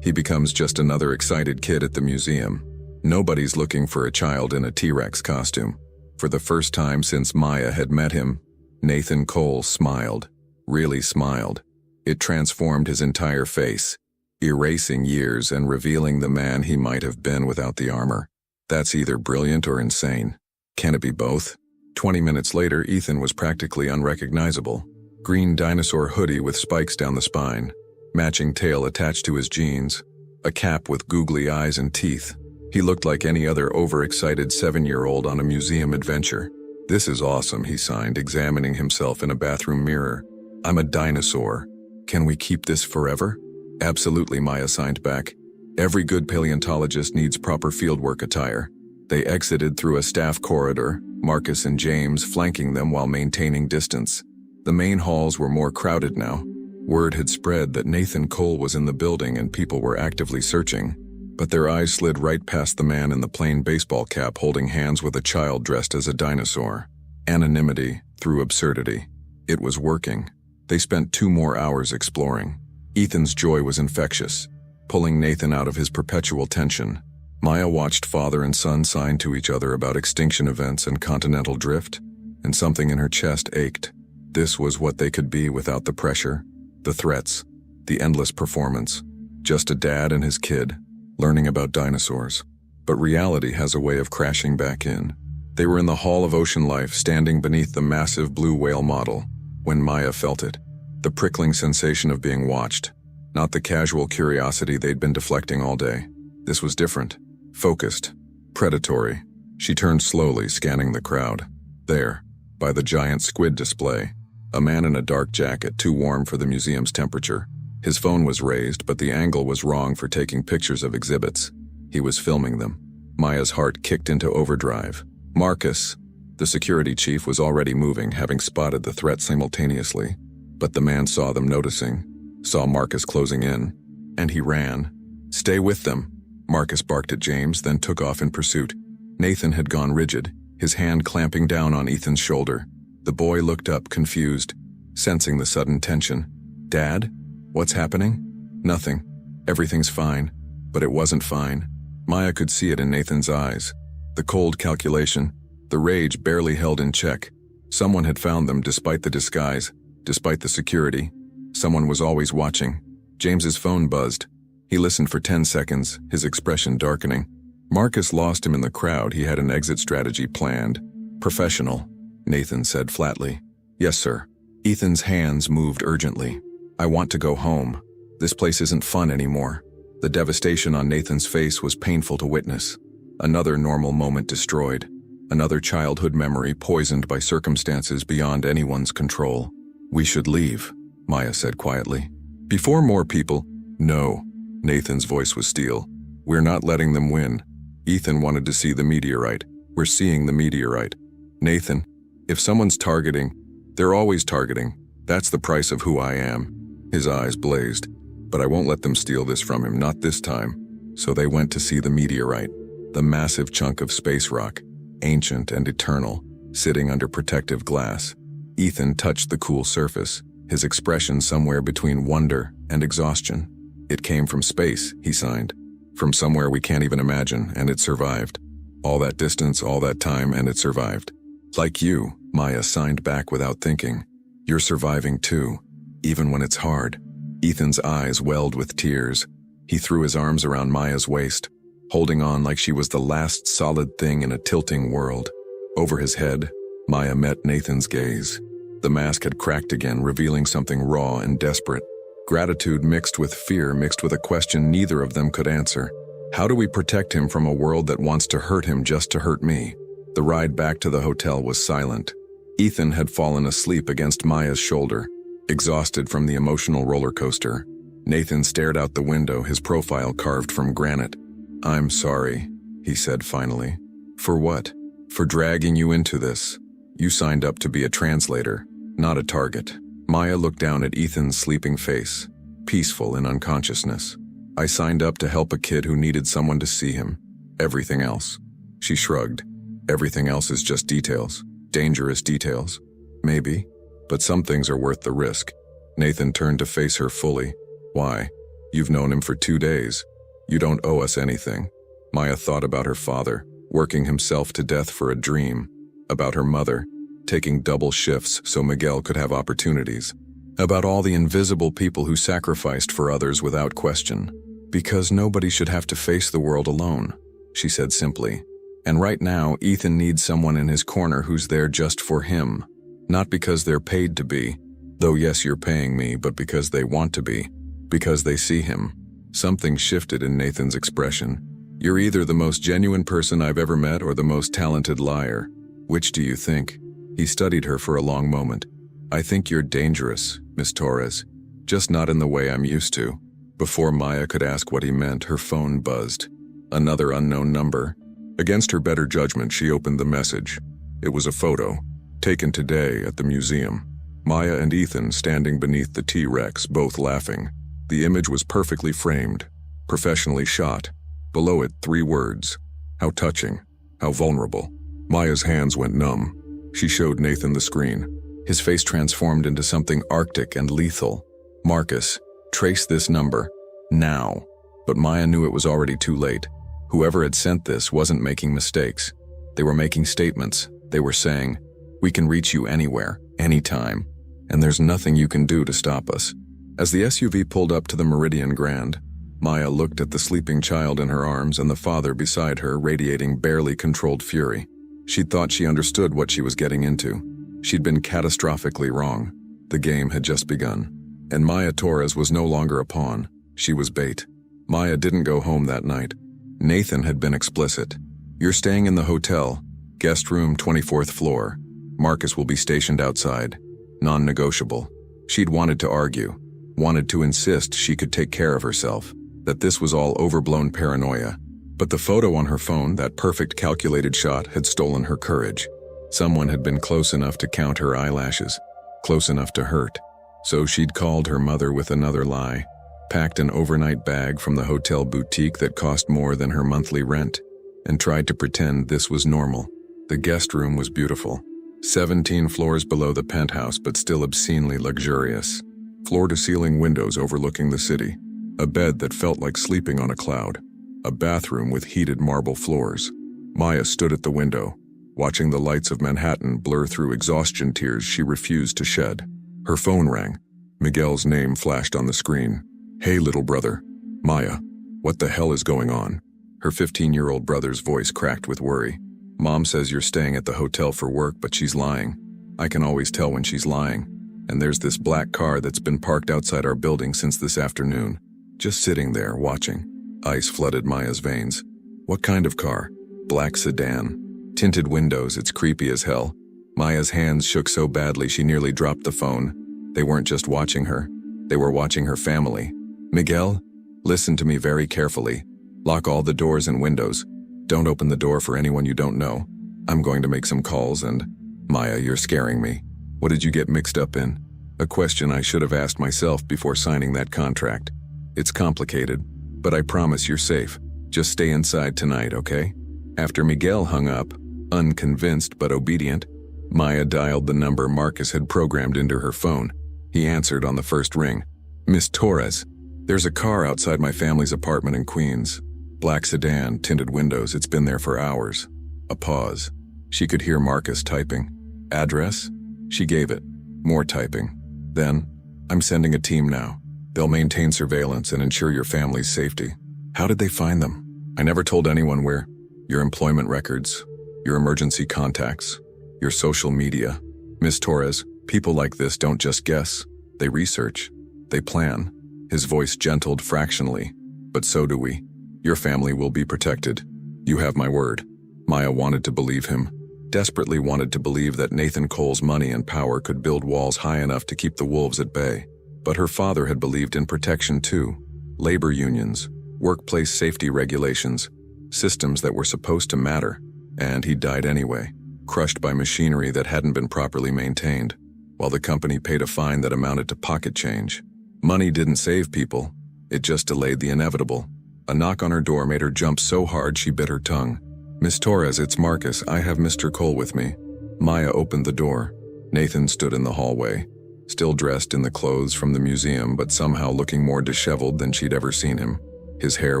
He becomes just another excited kid at the museum. Nobody's looking for a child in a T-Rex costume. For the first time since Maya had met him, Nathan Cole smiled. Really smiled. It transformed his entire face, erasing years and revealing the man he might have been without the armor. That's either brilliant or insane. Can it be both? 20 minutes later, Ethan was practically unrecognizable. Green dinosaur hoodie with spikes down the spine, matching tail attached to his jeans, a cap with googly eyes and teeth. He looked like any other overexcited 7-year-old on a museum adventure. This is awesome, he signed, examining himself in a bathroom mirror. I'm a dinosaur. Can we keep this forever? Absolutely, Maya signed back. Every good paleontologist needs proper fieldwork attire. They exited through a staff corridor, Marcus and James flanking them while maintaining distance. The main halls were more crowded now. Word had spread that Nathan Cole was in the building and people were actively searching. But their eyes slid right past the man in the plain baseball cap holding hands with a child dressed as a dinosaur. Anonymity through absurdity. It was working. They spent 2 more hours exploring. Ethan's joy was infectious, pulling Nathan out of his perpetual tension. Maya watched father and son sign to each other about extinction events and continental drift, and something in her chest ached. This was what they could be without the pressure, the threats, the endless performance. Just a dad and his kid, learning about dinosaurs. But reality has a way of crashing back in. They were in the Hall of Ocean Life, standing beneath the massive blue whale model, when Maya felt it. The prickling sensation of being watched, not the casual curiosity they'd been deflecting all day. This was different. Focused, predatory. She turned slowly, scanning the crowd. There, by the giant squid display, a man in a dark jacket too warm for the museum's temperature. His phone was raised, but the angle was wrong for taking pictures of exhibits. He was filming them. Maya's heart kicked into overdrive. Marcus, the security chief, was already moving, having spotted the threat simultaneously. But the man saw them noticing, saw Marcus closing in, and he ran. Stay with them. Marcus barked at James, then took off in pursuit. Nathan had gone rigid, his hand clamping down on Ethan's shoulder. The boy looked up, confused, sensing the sudden tension. Dad? What's happening? Nothing. Everything's fine. But it wasn't fine. Maya could see it in Nathan's eyes. The cold calculation, the rage barely held in check. Someone had found them despite the disguise, despite the security. Someone was always watching. James's phone buzzed. He listened for 10 seconds, his expression darkening. Marcus lost him in the crowd. He had an exit strategy planned. Professional, Nathan said flatly. Yes, sir. Ethan's hands moved urgently. I want to go home. This place isn't fun anymore. The devastation on Nathan's face was painful to witness. Another normal moment destroyed. Another childhood memory poisoned by circumstances beyond anyone's control. We should leave, Maya said quietly. Before more people. No. Nathan's voice was steel. We're not letting them win. Ethan wanted to see the meteorite. We're seeing the meteorite. Nathan, if someone's targeting, they're always targeting. That's the price of who I am. His eyes blazed. But I won't let them steal this from him, not this time. So they went to see the meteorite, the massive chunk of space rock, ancient and eternal, sitting under protective glass. Ethan touched the cool surface, his expression somewhere between wonder and exhaustion. It came from space, he signed. From somewhere we can't even imagine, and it survived. All that distance, all that time, and it survived. Like you, Maya signed back without thinking. You're surviving too, even when it's hard. Ethan's eyes welled with tears. He threw his arms around Maya's waist, holding on like she was the last solid thing in a tilting world. Over his head, Maya met Nathan's gaze. The mask had cracked again, revealing something raw and desperate. Gratitude mixed with fear, mixed with a question neither of them could answer. How do we protect him from a world that wants to hurt him just to hurt me? The ride back to the hotel was silent. Ethan had fallen asleep against Maya's shoulder, exhausted from the emotional roller coaster. Nathan stared out the window, his profile carved from granite. I'm sorry, he said finally. For what? For dragging you into this. You signed up to be a translator, not a target. Maya looked down at Ethan's sleeping face, peaceful in unconsciousness. I signed up to help a kid who needed someone to see him. Everything else. She shrugged. Everything else is just details. Dangerous details. Maybe. But some things are worth the risk. Nathan turned to face her fully. Why? You've known him for 2 days. You don't owe us anything. Maya thought about her father, working himself to death for a dream. About her mother, taking double shifts so Miguel could have opportunities. About all the invisible people who sacrificed for others without question. Because nobody should have to face the world alone, she said simply. And right now, Ethan needs someone in his corner who's there just for him. Not because they're paid to be, though yes, you're paying me, but because they want to be. Because they see him. Something shifted in Nathan's expression. You're either the most genuine person I've ever met or the most talented liar. Which do you think? He studied her for a long moment. I think you're dangerous, Miss Torres. Just not in the way I'm used to. Before Maya could ask what he meant, her phone buzzed. Another unknown number. Against her better judgment, she opened the message. It was a photo, taken today at the museum. Maya and Ethan standing beneath the T-Rex, both laughing. The image was perfectly framed, professionally shot. Below it, 3 words. How touching. How vulnerable. Maya's hands went numb. She showed Nathan the screen. His face transformed into something arctic and lethal. Marcus, trace this number. Now. But Maya knew it was already too late. Whoever had sent this wasn't making mistakes. They were making statements. They were saying, we can reach you anywhere, anytime, and there's nothing you can do to stop us. As the SUV pulled up to the Meridian Grand, Maya looked at the sleeping child in her arms and the father beside her radiating barely controlled fury. She'd thought she understood what she was getting into. She'd been catastrophically wrong. The game had just begun. And Maya Torres was no longer a pawn. She was bait. Maya didn't go home that night. Nathan had been explicit. You're staying in the hotel, guest room 24th floor. Marcus will be stationed outside. Non-negotiable. She'd wanted to argue, wanted to insist she could take care of herself, that this was all overblown paranoia. But the photo on her phone, that perfect calculated shot, had stolen her courage. Someone had been close enough to count her eyelashes, close enough to hurt. So she'd called her mother with another lie, packed an overnight bag from the hotel boutique that cost more than her monthly rent, and tried to pretend this was normal. The guest room was beautiful. 17 floors below the penthouse, but still obscenely luxurious. Floor-to-ceiling windows overlooking the city. A bed that felt like sleeping on a cloud. A bathroom with heated marble floors. Maya stood at the window, watching the lights of Manhattan blur through exhaustion tears she refused to shed. Her phone rang. Miguel's name flashed on the screen. Hey, little brother. Maya, what the hell is going on? Her 15-year-old brother's voice cracked with worry. Mom says you're staying at the hotel for work, but she's lying. I can always tell when she's lying. And there's this black car that's been parked outside our building since this afternoon. Just sitting there, watching. Ice flooded Maya's veins. What kind of car? Black sedan. Tinted windows, it's creepy as hell. Maya's hands shook so badly she nearly dropped the phone. They weren't just watching her. They were watching her family. Miguel, listen to me very carefully. Lock all the doors and windows. Don't open the door for anyone you don't know. I'm going to make some calls and... Maya, you're scaring me. What did you get mixed up in? A question I should have asked myself before signing that contract. It's complicated, but I promise you're safe. Just stay inside tonight, okay? After Miguel hung up, unconvinced but obedient, Maya dialed the number Marcus had programmed into her phone. He answered on the first ring. Miss Torres, there's a car outside my family's apartment in Queens. Black sedan, tinted windows, it's been there for hours. A pause. She could hear Marcus typing. Address? She gave it. More typing. Then, I'm sending a team now. They'll maintain surveillance and ensure your family's safety. How did they find them? I never told anyone where. Your employment records, your emergency contacts, your social media. Miss Torres, people like this don't just guess. They research. They plan. His voice gentled fractionally. But so do we. Your family will be protected. You have my word. Maya wanted to believe him. Desperately wanted to believe that Nathan Cole's money and power could build walls high enough to keep the wolves at bay. But her father had believed in protection too. Labor unions, workplace safety regulations, systems that were supposed to matter. And he died anyway, crushed by machinery that hadn't been properly maintained, while the company paid a fine that amounted to pocket change. Money didn't save people. It just delayed the inevitable. A knock on her door made her jump so hard she bit her tongue. Miss Torres, it's Marcus. I have Mr. Cole with me. Maya opened the door. Nathan stood in the hallway, still dressed in the clothes from the museum but somehow looking more disheveled than she'd ever seen him. His hair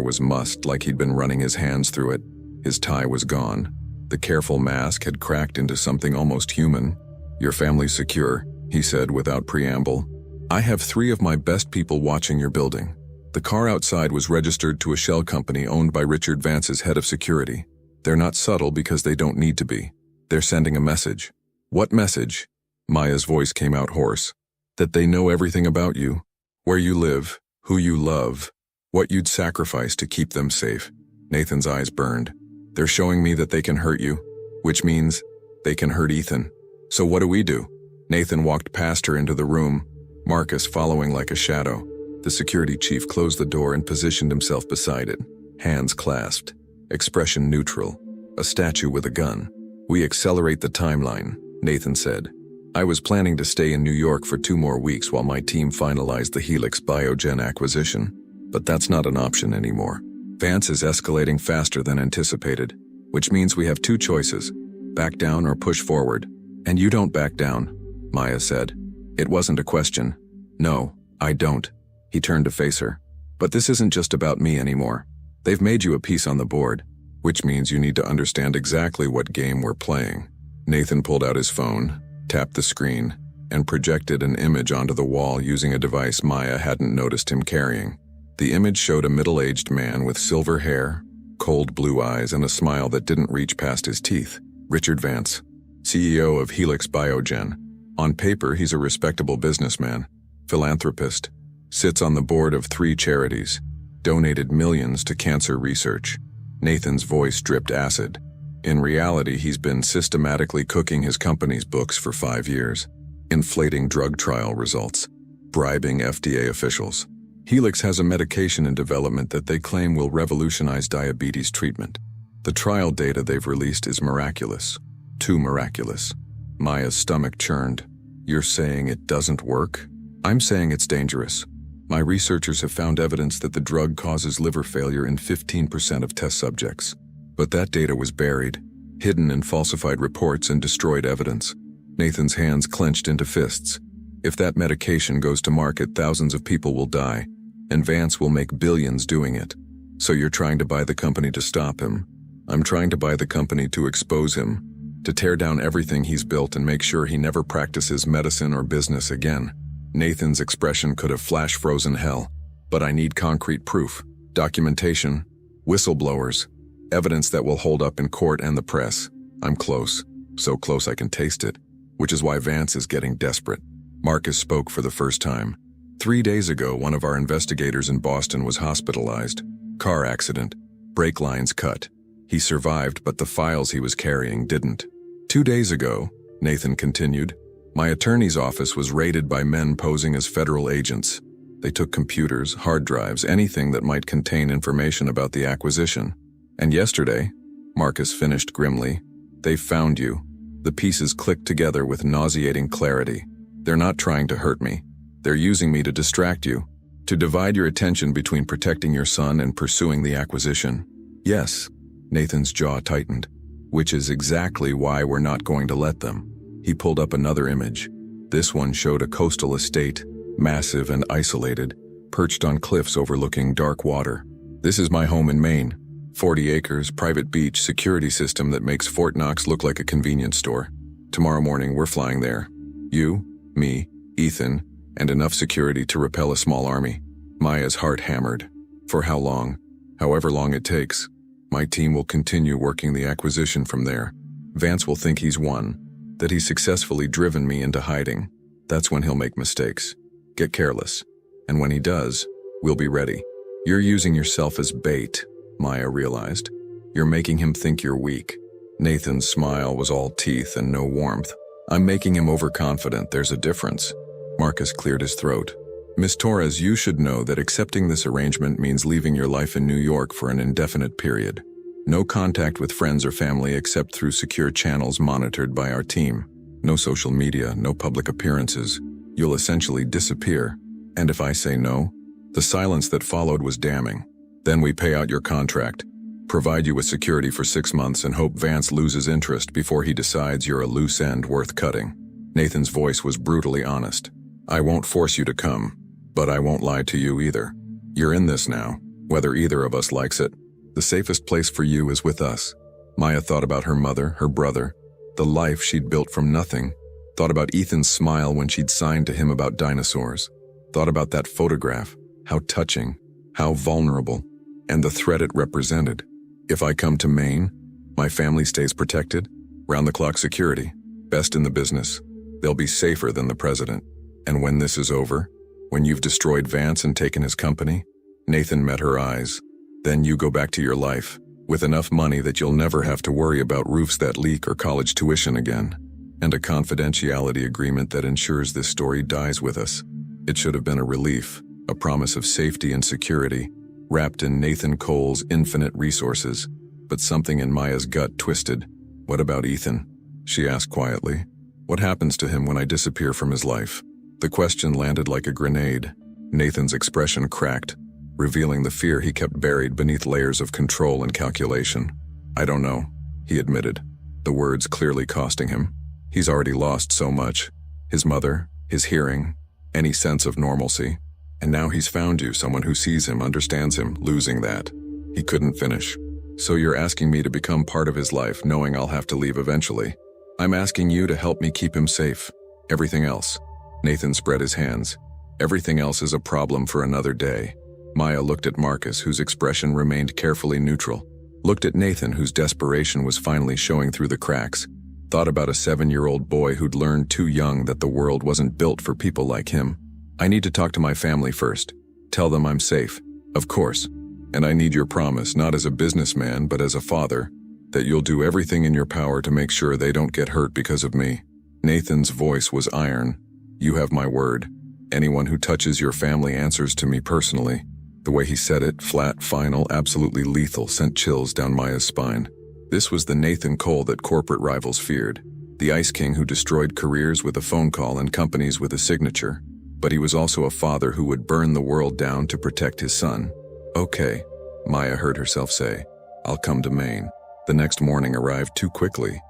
was mussed like he'd been running his hands through it. His tie was gone. The careful mask had cracked into something almost human. "Your family's secure," he said without preamble. "I have 3 of my best people watching your building." The car outside was registered to a shell company owned by Richard Vance's head of security. They're not subtle because they don't need to be. They're sending a message. "What message?" Maya's voice came out hoarse. "That they know everything about you. Where you live, who you love, what you'd sacrifice to keep them safe." Nathan's eyes burned. "They're showing me that they can hurt you, which means they can hurt Ethan. So what do we do?" Nathan walked past her into the room, Marcus following like a shadow. The security chief closed the door and positioned himself beside it, hands clasped, expression neutral, a statue with a gun. "We accelerate the timeline," Nathan said. "I was planning to stay in New York for 2 more weeks while my team finalized the Helix Biogen acquisition, but that's not an option anymore. Vance is escalating faster than anticipated, which means we have 2 choices, back down or push forward. And you don't back down," Maya said. It wasn't a question. "No, I don't." He turned to face her. "But this isn't just about me anymore. They've made you a piece on the board, which means you need to understand exactly what game we're playing." Nathan pulled out his phone, tapped the screen, and projected an image onto the wall using a device Maya hadn't noticed him carrying. The image showed a middle-aged man with silver hair, cold blue eyes, and a smile that didn't reach past his teeth. Richard Vance, CEO of Helix Biogen. On paper, he's a respectable businessman, philanthropist, sits on the board of 3 charities, donated millions to cancer research. Nathan's voice dripped acid. In reality, he's been systematically cooking his company's books for 5 years, inflating drug trial results, bribing FDA officials. Helix has a medication in development that they claim will revolutionize diabetes treatment. The trial data they've released is miraculous. Too miraculous. Maya's stomach churned. "You're saying it doesn't work?" "I'm saying it's dangerous. My researchers have found evidence that the drug causes liver failure in 15% of test subjects. But that data was buried, hidden in falsified reports and destroyed evidence." Nathan's hands clenched into fists. "If that medication goes to market, thousands of people will die, and Vance will make billions doing it. So you're trying to buy the company to stop him. I'm trying to buy the company to expose him, to tear down everything he's built and make sure he never practices medicine or business again." Nathan's expression could have flash-frozen hell. "But I need concrete proof, documentation, whistleblowers, evidence that will hold up in court and the press. I'm close, so close I can taste it, which is why Vance is getting desperate." Marcus spoke for the first time. 3 days ago, one of our investigators in Boston was hospitalized. Car accident, brake lines cut. He survived, but the files he was carrying didn't. 2 days ago, Nathan continued, my attorney's office was raided by men posing as federal agents. They took computers, hard drives, anything that might contain information about the acquisition. And yesterday, Marcus finished grimly, they found you. The pieces clicked together with nauseating clarity. They're not trying to hurt me. They're using me to distract you, to divide your attention between protecting your son and pursuing the acquisition. Yes, Nathan's jaw tightened, which is exactly why we're not going to let them. He pulled up another image. This one showed a coastal estate, massive and isolated, perched on cliffs overlooking dark water. This is my home in Maine. 40 acres, private beach, security system that makes Fort Knox look like a convenience store. Tomorrow morning, we're flying there. You, me, Ethan, and enough security to repel a small army. Maya's heart hammered. For how long? However long it takes. My team will continue working the acquisition from there. Vance will think he's won, that he's successfully driven me into hiding. That's when he'll make mistakes, get careless. And when he does, we'll be ready. You're using yourself as bait, Maya realized. You're making him think you're weak. Nathan's smile was all teeth and no warmth. I'm making him overconfident, there's a difference. Marcus cleared his throat. Miss Torres, you should know that accepting this arrangement means leaving your life in New York for an indefinite period. No contact with friends or family except through secure channels monitored by our team. No social media, no public appearances. You'll essentially disappear. And if I say no? The silence that followed was damning. Then we pay out your contract, provide you with security for 6 months and hope Vance loses interest before he decides you're a loose end worth cutting. Nathan's voice was brutally honest. I won't force you to come, but I won't lie to you either. You're in this now, whether either of us likes it. The safest place for you is with us. Maya thought about her mother, her brother, the life she'd built from nothing. Thought about Ethan's smile when she'd signed to him about dinosaurs. Thought about that photograph, how touching, how vulnerable, and the threat it represented. If I come to Maine, my family stays protected, round-the-clock security, best in the business. They'll be safer than the president. And when this is over, when you've destroyed Vance and taken his company, Nathan met her eyes. Then you go back to your life, with enough money that you'll never have to worry about roofs that leak or college tuition again, and a confidentiality agreement that ensures this story dies with us. It should have been a relief, a promise of safety and security, wrapped in Nathan Cole's infinite resources, but something in Maya's gut twisted. What about Ethan? She asked quietly. What happens to him when I disappear from his life? The question landed like a grenade. Nathan's expression cracked, revealing the fear he kept buried beneath layers of control and calculation. I don't know, he admitted, the words clearly costing him. He's already lost so much. His mother, his hearing, any sense of normalcy. And now he's found you, someone who sees him, understands him, losing that. He couldn't finish. So you're asking me to become part of his life, knowing I'll have to leave eventually. I'm asking you to help me keep him safe. Everything else. Nathan spread his hands. Everything else is a problem for another day. Maya looked at Marcus, whose expression remained carefully neutral. Looked at Nathan, whose desperation was finally showing through the cracks. Thought about a 7-year-old boy who'd learned too young that the world wasn't built for people like him. I need to talk to my family first. Tell them I'm safe. Of course. And I need your promise, not as a businessman, but as a father, that you'll do everything in your power to make sure they don't get hurt because of me. Nathan's voice was iron. You have my word. Anyone who touches your family answers to me personally. The way he said it, flat, final, absolutely lethal, sent chills down Maya's spine. This was the Nathan Cole that corporate rivals feared. The Ice King who destroyed careers with a phone call and companies with a signature. But he was also a father who would burn the world down to protect his son. Okay, Maya heard herself say. I'll come to Maine. The next morning arrived too quickly.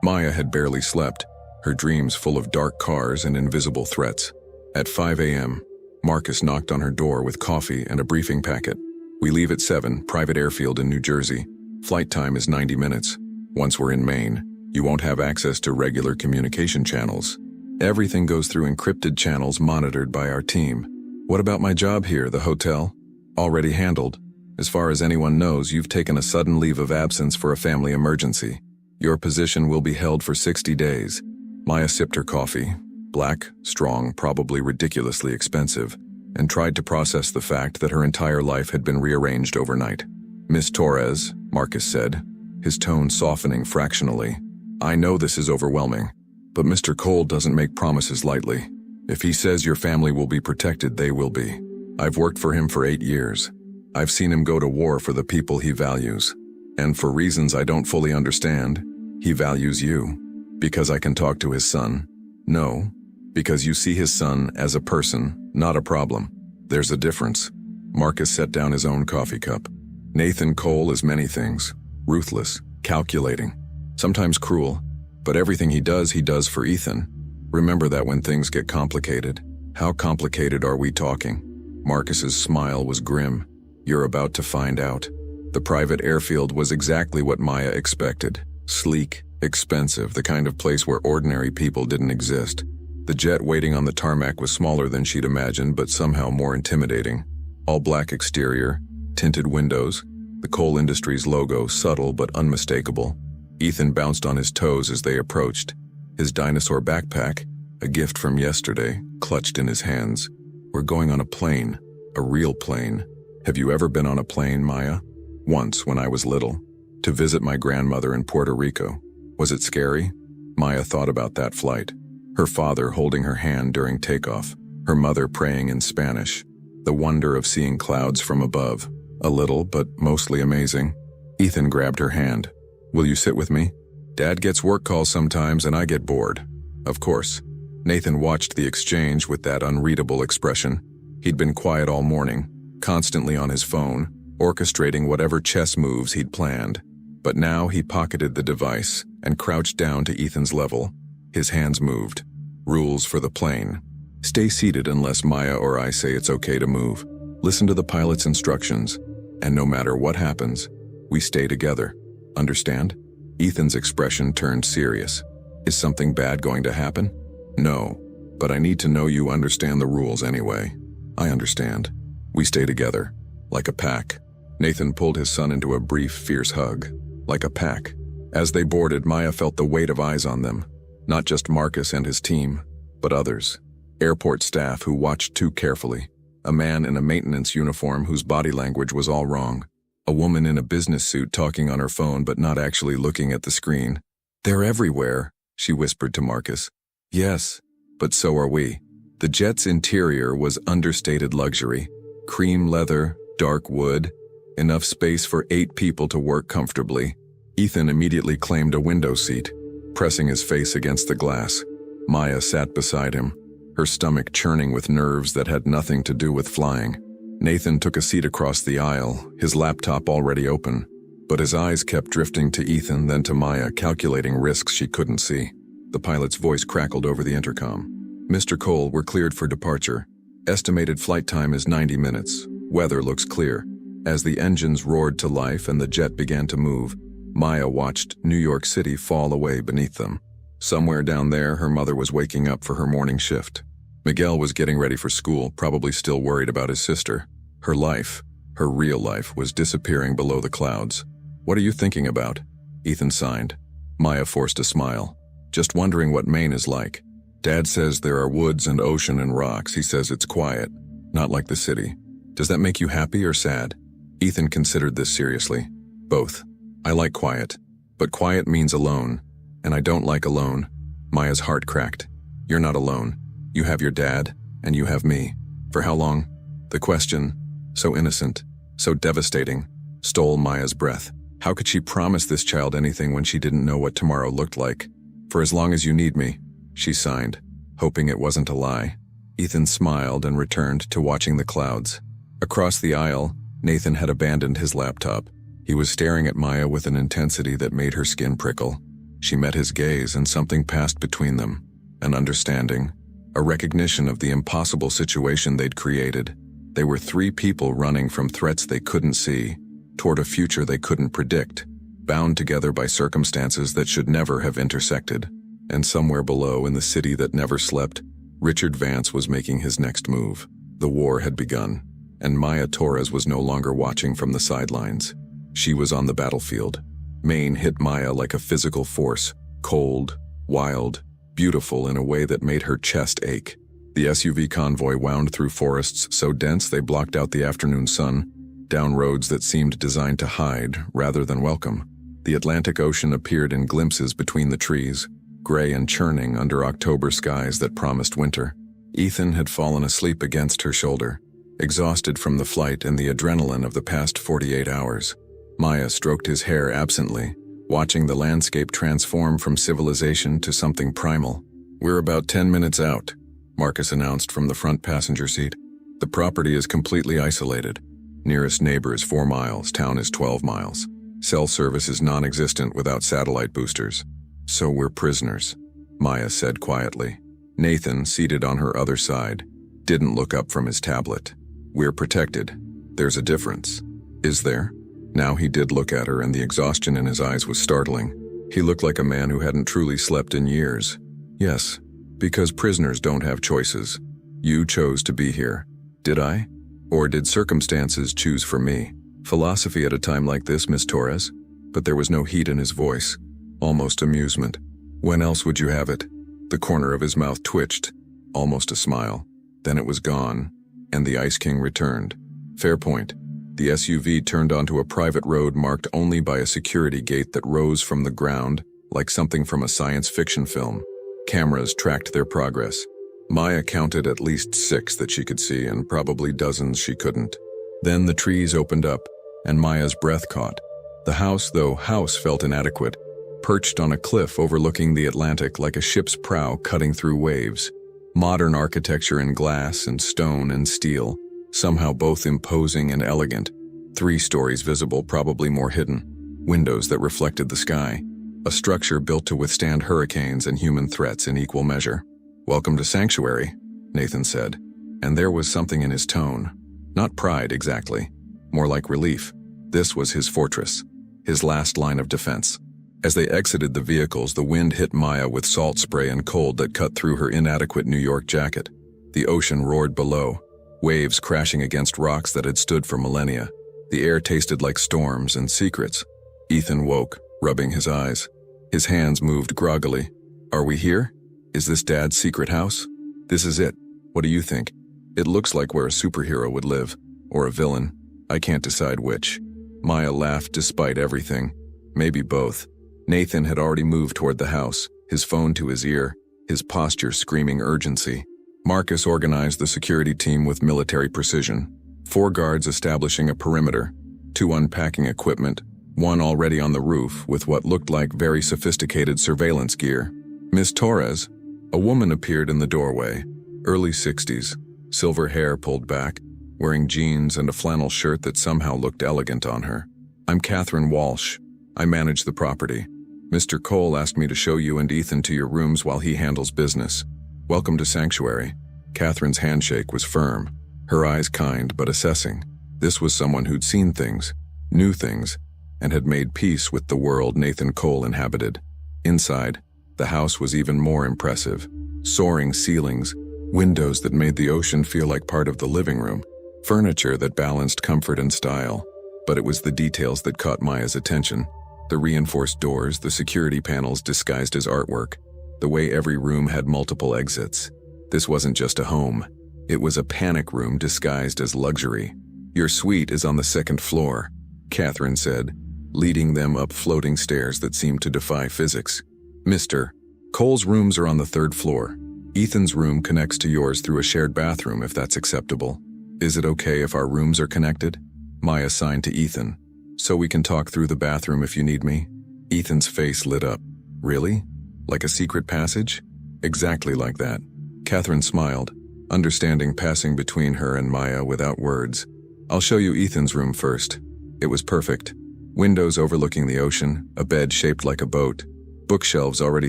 Maya had barely slept, her dreams full of dark cars and invisible threats. At 5 a.m., Marcus knocked on her door with coffee and a briefing packet. We leave at 7, private airfield in New Jersey. Flight time is 90 minutes. Once we're in Maine, you won't have access to regular communication channels. Everything goes through encrypted channels monitored by our team. What about my job here, the hotel? Already handled. As far as anyone knows, you've taken a sudden leave of absence for a family emergency. Your position will be held for 60 days. Maya sipped her coffee, black, strong, probably ridiculously expensive, and tried to process the fact that her entire life had been rearranged overnight. Miss Torres, Marcus said, his tone softening fractionally. I know this is overwhelming, but Mr. Cole doesn't make promises lightly. If he says your family will be protected, they will be. I've worked for him for 8 years. I've seen him go to war for the people he values. And for reasons I don't fully understand, he values you. Because I can talk to his son. No, because you see his son as a person, not a problem. There's a difference. Marcus set down his own coffee cup. Nathan Cole is many things. Ruthless, calculating, sometimes cruel. But everything he does for Ethan. Remember that when things get complicated. How complicated are we talking? Marcus's smile was grim. You're about to find out. The private airfield was exactly what Maya expected. Sleek, expensive, the kind of place where ordinary people didn't exist. The jet waiting on the tarmac was smaller than she'd imagined, but somehow more intimidating. All black exterior, tinted windows, the Cole Industries logo subtle but unmistakable. Ethan bounced on his toes as they approached. His dinosaur backpack, a gift from yesterday, clutched in his hands. We're going on a plane, a real plane. Have you ever been on a plane, Maya? Once, when I was little, to visit my grandmother in Puerto Rico. Was it scary? Maya thought about that flight. Her father holding her hand during takeoff, her mother praying in Spanish. The wonder of seeing clouds from above. A little, but mostly amazing. Ethan grabbed her hand. Will you sit with me? Dad gets work calls sometimes and I get bored. Of course. Nathan watched the exchange with that unreadable expression. He'd been quiet all morning, constantly on his phone, orchestrating whatever chess moves he'd planned. But now he pocketed the device and crouched down to Ethan's level. His hands moved. Rules for the plane. Stay seated unless Maya or I say it's okay to move. Listen to the pilot's instructions. And no matter what happens, we stay together. Understand? Ethan's expression turned serious. Is something bad going to happen? No, but I need to know you understand the rules anyway. I understand. We stay together, like a pack. Nathan pulled his son into a brief, fierce hug. Like a pack. As they boarded, Maya felt the weight of eyes on them. Not just Marcus and his team, but others. Airport staff who watched too carefully. A man in a maintenance uniform whose body language was all wrong. A woman in a business suit talking on her phone but not actually looking at the screen. They're everywhere, she whispered to Marcus. Yes, but so are we. The jet's interior was understated luxury. Cream leather, dark wood, enough space for 8 people to work comfortably. Ethan immediately claimed a window seat, pressing his face against the glass. Maya sat beside him, her stomach churning with nerves that had nothing to do with flying. Nathan took a seat across the aisle, his laptop already open, but his eyes kept drifting to Ethan, then to Maya, calculating risks she couldn't see. The pilot's voice crackled over the intercom. Mr. Cole, we're cleared for departure. Estimated flight time is 90 minutes. Weather looks clear. As the engines roared to life and the jet began to move, Maya watched New York City fall away beneath them. Somewhere down there, her mother was waking up for her morning shift. Miguel was getting ready for school, probably still worried about his sister. Her life, her real life, was disappearing below the clouds. What are you thinking about? Ethan signed. Maya forced a smile. Just wondering what Maine is like. Dad says there are woods and ocean and rocks. He says it's quiet, not like the city. Does that make you happy or sad? Ethan considered this seriously. Both. I like quiet, but quiet means alone, and I don't like alone. Maya's heart cracked. You're not alone. You have your dad, and you have me. For how long? The question, so innocent, so devastating, stole Maya's breath. How could she promise this child anything when she didn't know what tomorrow looked like? For as long as you need me, she signed, hoping it wasn't a lie. Ethan smiled and returned to watching the clouds. Across the aisle, Nathan had abandoned his laptop. He was staring at Maya with an intensity that made her skin prickle. She met his gaze and something passed between them. An understanding, a recognition of the impossible situation they'd created. They were 3 people running from threats they couldn't see, toward a future they couldn't predict, bound together by circumstances that should never have intersected. And somewhere below, in the city that never slept, Richard Vance was making his next move. The war had begun, and Maya Torres was no longer watching from the sidelines. She was on the battlefield. Maine hit Maya like a physical force, cold, wild, beautiful in a way that made her chest ache. The SUV convoy wound through forests so dense they blocked out the afternoon sun, down roads that seemed designed to hide rather than welcome. The Atlantic Ocean appeared in glimpses between the trees, gray and churning under October skies that promised winter. Ethan had fallen asleep against her shoulder, exhausted from the flight and the adrenaline of the past 48 hours. Maya stroked his hair absently, watching the landscape transform from civilization to something primal. We're about 10 minutes out, Marcus announced from the front passenger seat. The property is completely isolated. Nearest neighbor is 4 miles, town is 12 miles. Cell service is non-existent without satellite boosters. So we're prisoners, Maya said quietly. Nathan, seated on her other side, didn't look up from his tablet. We're protected. There's a difference. Is there? Now he did look at her, and the exhaustion in his eyes was startling. He looked like a man who hadn't truly slept in years. Yes, because prisoners don't have choices. You chose to be here. Did I? Or did circumstances choose for me? Philosophy at a time like this, Miss Torres? But there was no heat in his voice, almost amusement. When else would you have it? The corner of his mouth twitched, almost a smile. Then it was gone, and the Ice King returned. Fair point. The SUV turned onto a private road marked only by a security gate that rose from the ground like something from a science fiction film. Cameras tracked their progress. Maya counted at least 6 that she could see, and probably dozens she couldn't. Then the trees opened up, and Maya's breath caught. The house, though house, felt inadequate, perched on a cliff overlooking the Atlantic like a ship's prow cutting through waves. Modern architecture in glass and stone and steel, somehow both imposing and elegant. 3 stories visible, probably more hidden. Windows that reflected the sky. A structure built to withstand hurricanes and human threats in equal measure. "Welcome to Sanctuary," Nathan said, and there was something in his tone. Not pride exactly, more like relief. This was his fortress, his last line of defense. As they exited the vehicles, the wind hit Maya with salt spray and cold that cut through her inadequate New York jacket. The ocean roared below, waves crashing against rocks that had stood for millennia. The air tasted like storms and secrets. Ethan woke, rubbing his eyes. His hands moved groggily. "Are we here? Is this Dad's secret house? This is it. What do you think? It looks like where a superhero would live, or a villain. I can't decide which." Maya laughed despite everything. Maybe both. Nathan had already moved toward the house, his phone to his ear, his posture screaming urgency. Marcus organized the security team with military precision. 4 guards establishing a perimeter, 2 unpacking equipment, 1 already on the roof with what looked like very sophisticated surveillance gear. Miss Torres, a woman, appeared in the doorway, early 60s, silver hair pulled back, wearing jeans and a flannel shirt that somehow looked elegant on her. "I'm Catherine Walsh. I manage the property. Mr. Cole asked me to show you and Ethan to your rooms while he handles business. Welcome to Sanctuary." Catherine's handshake was firm, her eyes kind but assessing. This was someone who'd seen things, knew things, and had made peace with the world Nathan Cole inhabited. Inside, the house was even more impressive. Soaring ceilings, windows that made the ocean feel like part of the living room, furniture that balanced comfort and style. But it was the details that caught Maya's attention. The reinforced doors, the security panels disguised as artwork, the way every room had multiple exits. This wasn't just a home. It was a panic room disguised as luxury. "Your suite is on the 2nd floor," Catherine said, leading them up floating stairs that seemed to defy physics. "Mr. Cole's rooms are on the 3rd floor. Ethan's room connects to yours through a shared bathroom if that's acceptable. Is it okay if our rooms are connected?" Maya signed to Ethan. "So we can talk through the bathroom if you need me?" Ethan's face lit up. "Really? Like a secret passage?" "Exactly like that." Catherine smiled, understanding passing between her and Maya without words. "I'll show you Ethan's room first." It was perfect. Windows overlooking the ocean, a bed shaped like a boat, bookshelves already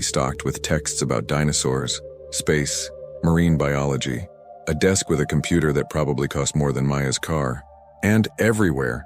stocked with texts about dinosaurs, space, marine biology, a desk with a computer that probably cost more than Maya's car. And everywhere,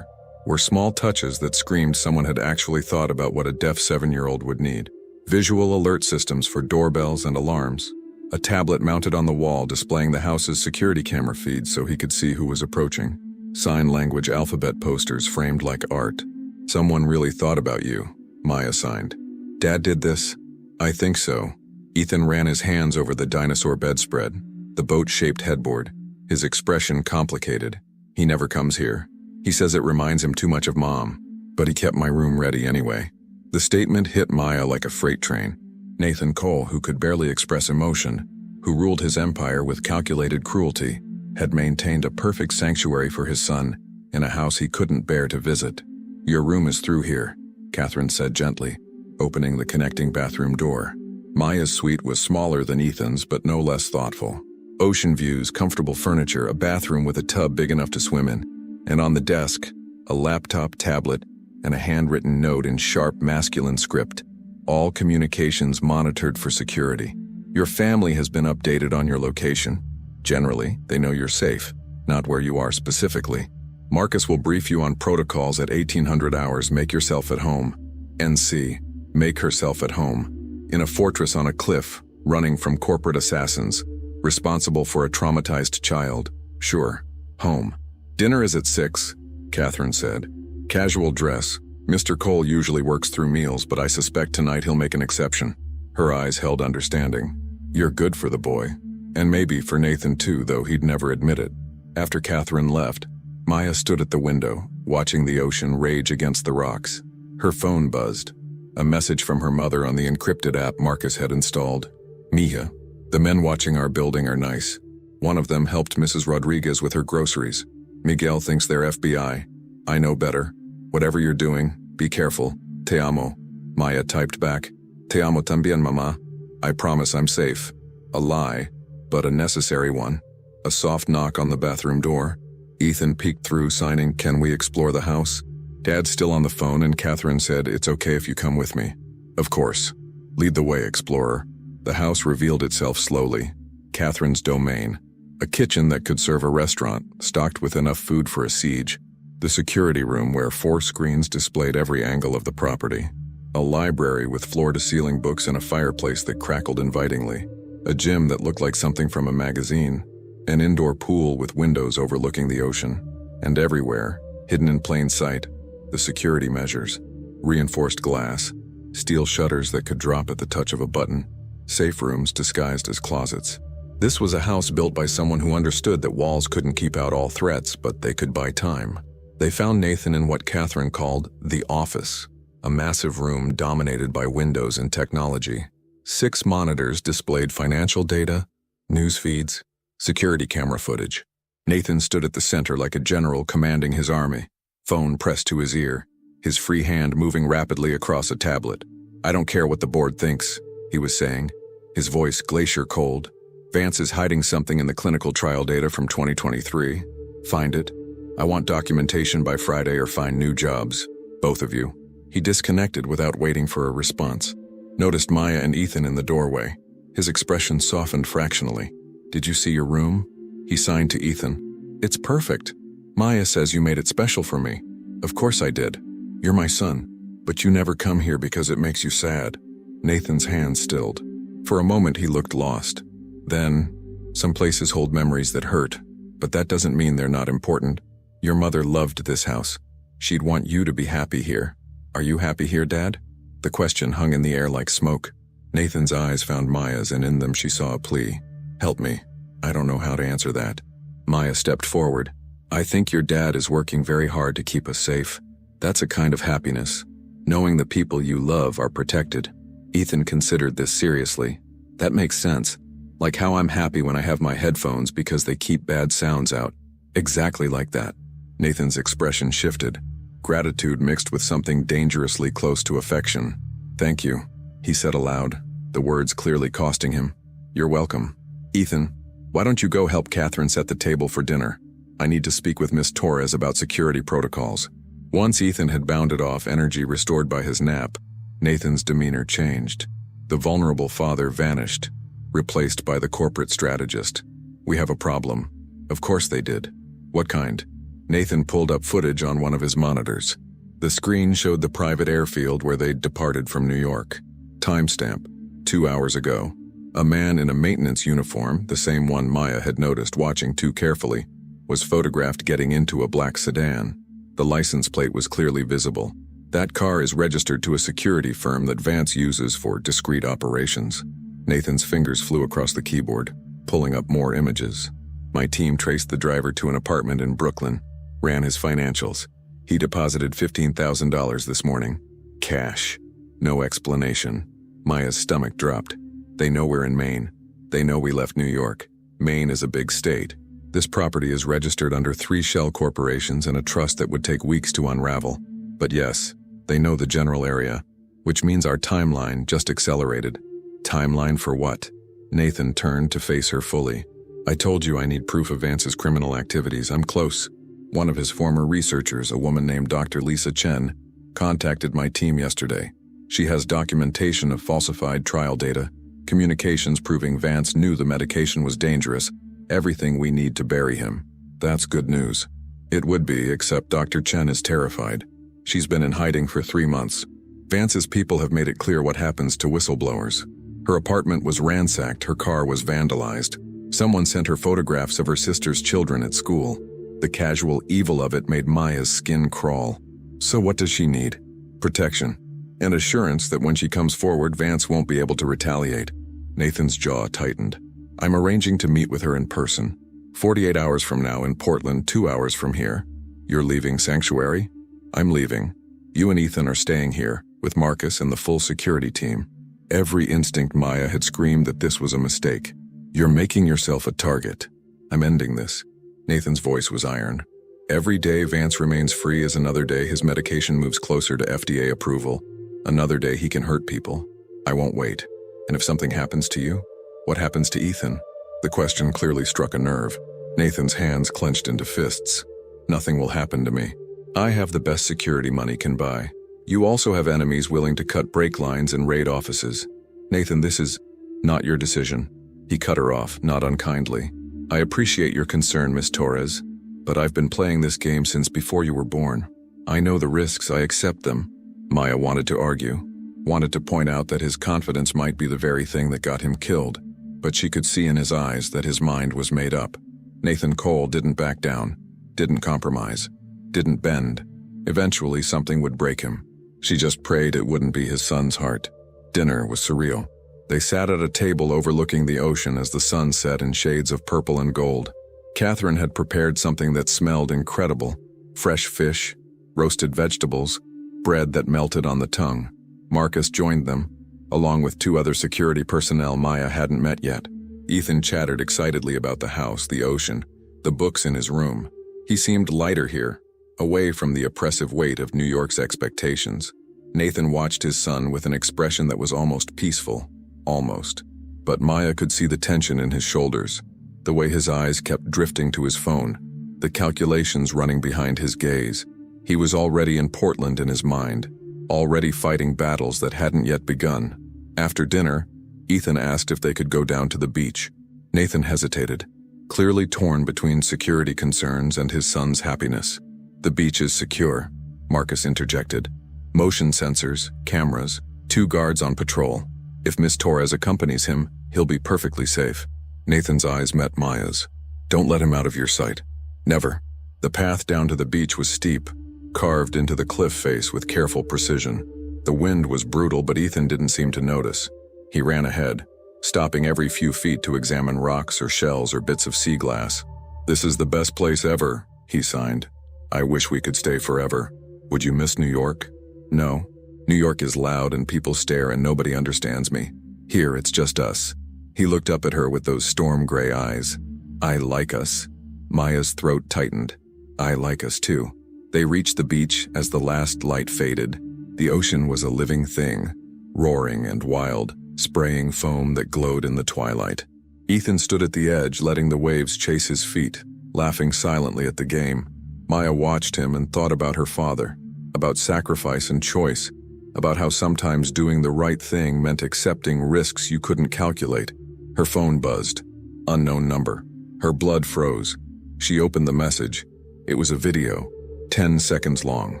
were small touches that screamed someone had actually thought about what a deaf 7-year-old would need. Visual alert systems for doorbells and alarms. A tablet mounted on the wall displaying the house's security camera feeds so he could see who was approaching. Sign language alphabet posters framed like art. "Someone really thought about you," Maya signed. "Dad did this?" "I think so." Ethan ran his hands over the dinosaur bedspread, the boat-shaped headboard, his expression complicated. "He never comes here. He says it reminds him too much of Mom, but he kept my room ready anyway." The statement hit Maya like a freight train. Nathan Cole, who could barely express emotion, who ruled his empire with calculated cruelty, had maintained a perfect sanctuary for his son in a house he couldn't bear to visit. "Your room is through here," Catherine said gently, opening the connecting bathroom door. Maya's suite was smaller than Ethan's, but no less thoughtful. Ocean views, comfortable furniture, a bathroom with a tub big enough to swim in, and on the desk, a laptop, tablet, and a handwritten note in sharp masculine script, all communications monitored for security. "Your family has been updated on your location. Generally, they know you're safe, not where you are specifically. Marcus will brief you on protocols at 1800 hours. Make yourself at home. NC, make herself at home. In a fortress on a cliff, running from corporate assassins, responsible for a traumatized child. Sure, home. Dinner is at 6, Catherine said. Casual dress. Mr. Cole usually works through meals, but I suspect tonight he'll make an exception." Her eyes held understanding. "You're good for the boy. And maybe for Nathan too, though he'd never admit it." After Catherine left, Maya stood at the window, watching the ocean rage against the rocks. Her phone buzzed. A message from her mother on the encrypted app Marcus had installed. "Mija, the men watching our building are nice. One of them helped Mrs. Rodriguez with her groceries. Miguel thinks they're FBI. I know better. Whatever you're doing, be careful. Te amo." Maya typed back. "Te amo también, mamá. I promise I'm safe." A lie, but a necessary one. A soft knock on the bathroom door. Ethan peeked through, signing, "Can we explore the house?" Dad's still on the phone, and Catherine said, "It's okay if you come with me." "Of course. Lead the way, explorer." The house revealed itself slowly. Catherine's domain. A kitchen that could serve a restaurant, stocked with enough food for a siege. The security room where 4 screens displayed every angle of the property. A library with floor-to-ceiling books and a fireplace that crackled invitingly. A gym that looked like something from a magazine. An indoor pool with windows overlooking the ocean. And everywhere, hidden in plain sight, the security measures. Reinforced glass. Steel shutters that could drop at the touch of a button. Safe rooms disguised as closets. This was a house built by someone who understood that walls couldn't keep out all threats, but they could buy time. They found Nathan in what Catherine called the office, a massive room dominated by windows and technology. 6 monitors displayed financial data, news feeds, security camera footage. Nathan stood at the center like a general commanding his army, phone pressed to his ear, his free hand moving rapidly across a tablet. "I don't care what the board thinks," he was saying, his voice glacier cold. "Vance is hiding something in the clinical trial data from 2023. Find it. I want documentation by Friday or find new jobs. Both of you." He disconnected without waiting for a response. Noticed Maya and Ethan in the doorway. His expression softened fractionally. "Did you see your room?" He signed to Ethan. "It's perfect. Maya says you made it special for me." "Of course I did. You're my son. But you never come here because it makes you sad." Nathan's hand stilled. For a moment he looked lost. Then, "Some places hold memories that hurt, but that doesn't mean they're not important. Your mother loved this house. She'd want you to be happy here. Are you happy here, Dad?" The question hung in the air like smoke. Nathan's eyes found Maya's, and in them she saw a plea. "Help me. I don't know how to answer that." Maya stepped forward. "I think your dad is working very hard to keep us safe. That's a kind of happiness, knowing the people you love are protected." Ethan considered this seriously. "That makes sense. Like how I'm happy when I have my headphones because they keep bad sounds out. Exactly like that." Nathan's expression shifted. Gratitude mixed with something dangerously close to affection. "Thank you," he said aloud, the words clearly costing him. "You're welcome. Ethan, why don't you go help Catherine set the table for dinner? I need to speak with Miss Torres about security protocols." Once Ethan had bounded off, energy restored by his nap, Nathan's demeanor changed. The vulnerable father vanished, replaced by the corporate strategist. "We have a problem." Of course they did. "What kind?" Nathan pulled up footage on one of his monitors. The screen showed the private airfield where they'd departed from New York. Timestamp, 2 hours ago. A man in a maintenance uniform, the same one Maya had noticed watching too carefully, was photographed getting into a black sedan. The license plate was clearly visible. That car is registered to a security firm that Vance uses for discreet operations. Nathan's fingers flew across the keyboard, pulling up more images. "My team traced the driver to an apartment in Brooklyn, ran his financials. He deposited $15,000 this morning. Cash. No explanation." Maya's stomach dropped. "They know we're in Maine. They know we left New York. Maine is a big state. This property is registered under 3 shell corporations and a trust that would take weeks to unravel. But yes, they know the general area, which means our timeline just accelerated." "Timeline for what?" Nathan turned to face her fully. "I told you I need proof of Vance's criminal activities. I'm close. One of his former researchers, a woman named Dr. Lisa Chen, contacted my team yesterday. She has documentation of falsified trial data, communications proving Vance knew the medication was dangerous, everything we need to bury him. That's good news." "It would be, except Dr. Chen is terrified. She's been in hiding for 3 months. Vance's people have made it clear what happens to whistleblowers. Her apartment was ransacked, her car was vandalized. Someone sent her photographs of her sister's children at school. The casual evil of it made Maya's skin crawl. So what does she need? Protection. And assurance that when she comes forward, Vance won't be able to retaliate." Nathan's jaw tightened. "I'm arranging to meet with her in person. 48 hours from now in Portland, 2 hours from here. You're leaving Sanctuary?" "I'm leaving. You and Ethan are staying here, with Marcus and the full security team." Every instinct Maya had screamed that this was a mistake. "You're making yourself a target. I'm ending this." Nathan's voice was iron. "Every day Vance remains free is another day his medication moves closer to FDA approval. Another day he can hurt people. I won't wait. And if something happens to you, what happens to Ethan?" The question clearly struck a nerve. Nathan's hands clenched into fists. "Nothing will happen to me. I have the best security money can buy. You also have enemies willing to cut brake lines and raid offices. Nathan, this is..." Not your decision. He cut her off, not unkindly. I appreciate your concern, Miss Torres, but I've been playing this game since before you were born. I know the risks, I accept them. Maya wanted to argue, wanted to point out that his confidence might be the very thing that got him killed, but she could see in his eyes that his mind was made up. Nathan Cole didn't back down, didn't compromise, didn't bend. Eventually something would break him. She just prayed it wouldn't be his son's heart. Dinner was surreal. They sat at a table overlooking the ocean as the sun set in shades of purple and gold. Catherine had prepared something that smelled incredible. Fresh fish, roasted vegetables, bread that melted on the tongue. Marcus joined them, along with 2 other security personnel Maya hadn't met yet. Ethan chattered excitedly about the house, the ocean, the books in his room. He seemed lighter here, away from the oppressive weight of New York's expectations. Nathan watched his son with an expression that was almost peaceful. Almost. But Maya could see the tension in his shoulders, the way his eyes kept drifting to his phone, the calculations running behind his gaze. He was already in Portland in his mind, already fighting battles that hadn't yet begun. After dinner, Ethan asked if they could go down to the beach. Nathan hesitated, clearly torn between security concerns and his son's happiness. The beach is secure, Marcus interjected. Motion sensors, cameras, 2 guards on patrol. If Miss Torres accompanies him, he'll be perfectly safe. Nathan's eyes met Maya's. Don't let him out of your sight. Never. The path down to the beach was steep, carved into the cliff face with careful precision. The wind was brutal, but Ethan didn't seem to notice. He ran ahead, stopping every few feet to examine rocks or shells or bits of sea glass. This is the best place ever, he signed. I wish we could stay forever. Would you miss New York? No. New York is loud and people stare and nobody understands me. Here, it's just us. He looked up at her with those storm-gray eyes. I like us. Maya's throat tightened. I like us too. They reached the beach as the last light faded. The ocean was a living thing, roaring and wild, spraying foam that glowed in the twilight. Ethan stood at the edge, letting the waves chase his feet, laughing silently at the game. Maya watched him and thought about her father, about sacrifice and choice, about how sometimes doing the right thing meant accepting risks you couldn't calculate. Her phone buzzed. Unknown number. Her blood froze. She opened the message. It was a video, 10 seconds long,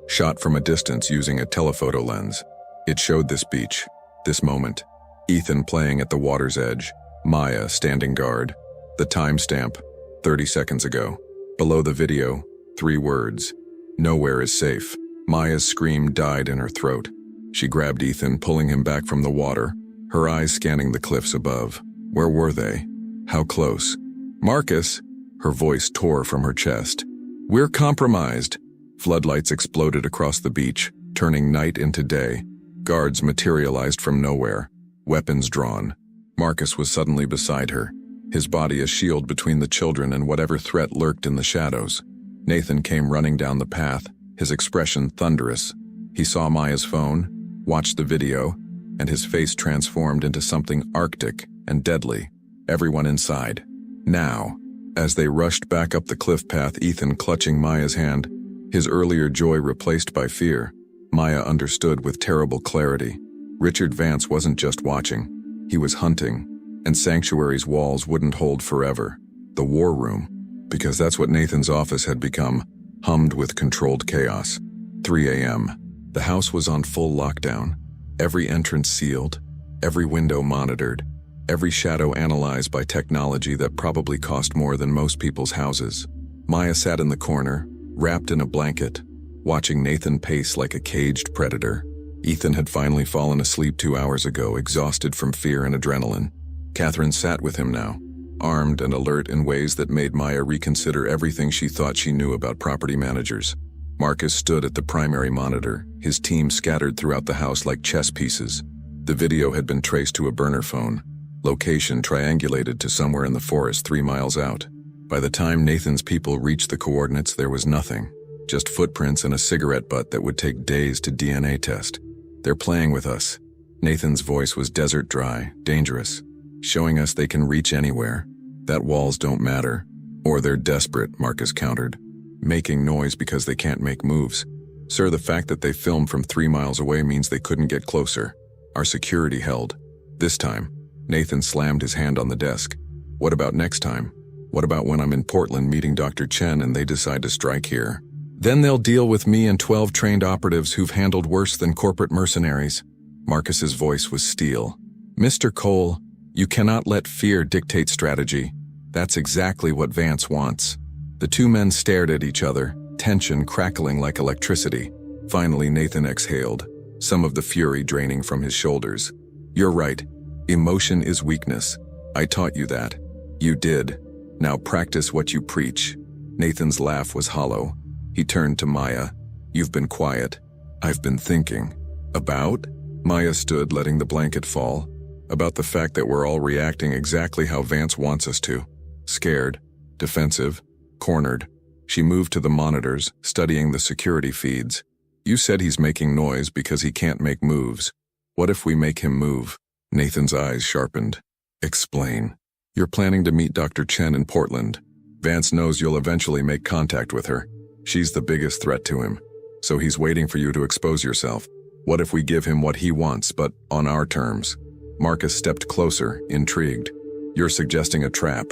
shot from a distance using a telephoto lens. It showed this beach, this moment. Ethan playing at the water's edge, Maya standing guard. The timestamp, 30 seconds ago. Below the video, 3 words. Nowhere is safe. Maya's scream died in her throat. She grabbed Ethan, pulling him back from the water, her eyes scanning the cliffs above. Where were they? How close? Marcus! Her voice tore from her chest. We're compromised. Floodlights exploded across the beach, turning night into day. Guards materialized from nowhere, weapons drawn. Marcus was suddenly beside her, his body a shield between the children and whatever threat lurked in the shadows. Nathan came running down the path, his expression thunderous. He saw Maya's phone, watched the video, and his face transformed into something arctic and deadly. Everyone inside. Now. As they rushed back up the cliff path, Ethan clutching Maya's hand, his earlier joy replaced by fear. Maya understood with terrible clarity. Richard Vance wasn't just watching. He was hunting, and Sanctuary's walls wouldn't hold forever. The war room, because that's what Nathan's office had become, hummed with controlled chaos. 3 a.m. The house was on full lockdown. Every entrance sealed, every window monitored, every shadow analyzed by technology that probably cost more than most people's houses. Maya sat in the corner, wrapped in a blanket, watching Nathan pace like a caged predator. Ethan had finally fallen asleep 2 hours ago, exhausted from fear and adrenaline. Catherine sat with him now, armed and alert in ways that made Maya reconsider everything she thought she knew about property managers. Marcus stood at the primary monitor, his team scattered throughout the house like chess pieces. The video had been traced to a burner phone, location triangulated to somewhere in the forest 3 miles out. By the time Nathan's people reached the coordinates, there was nothing, just footprints and a cigarette butt that would take days to DNA test. They're playing with us. Nathan's voice was desert dry, dangerous, showing us they can reach anywhere. That walls don't matter. Or they're desperate, Marcus countered. Making noise because they can't make moves. Sir, the fact that they filmed from 3 miles away means they couldn't get closer. Our security held. This time. Nathan slammed his hand on the desk. What about next time? What about when I'm in Portland meeting Dr. Chen and they decide to strike here? Then they'll deal with me and 12 trained operatives who've handled worse than corporate mercenaries. Marcus's voice was steel. Mr. Cole, you cannot let fear dictate strategy. That's exactly what Vance wants. The two men stared at each other, tension crackling like electricity. Finally, Nathan exhaled, some of the fury draining from his shoulders. You're right. Emotion is weakness. I taught you that. You did. Now practice what you preach. Nathan's laugh was hollow. He turned to Maya. You've been quiet. I've been thinking. About? Maya stood, letting the blanket fall. About the fact that we're all reacting exactly how Vance wants us to. Scared, defensive, cornered. She moved to the monitors, studying the security feeds. You said he's making noise because he can't make moves. What if we make him move? Nathan's eyes sharpened. Explain. You're planning to meet Dr. Chen in Portland. Vance knows you'll eventually make contact with her. She's the biggest threat to him. So he's waiting for you to expose yourself. What if we give him what he wants, but on our terms? Marcus stepped closer, intrigued. You're suggesting a trap.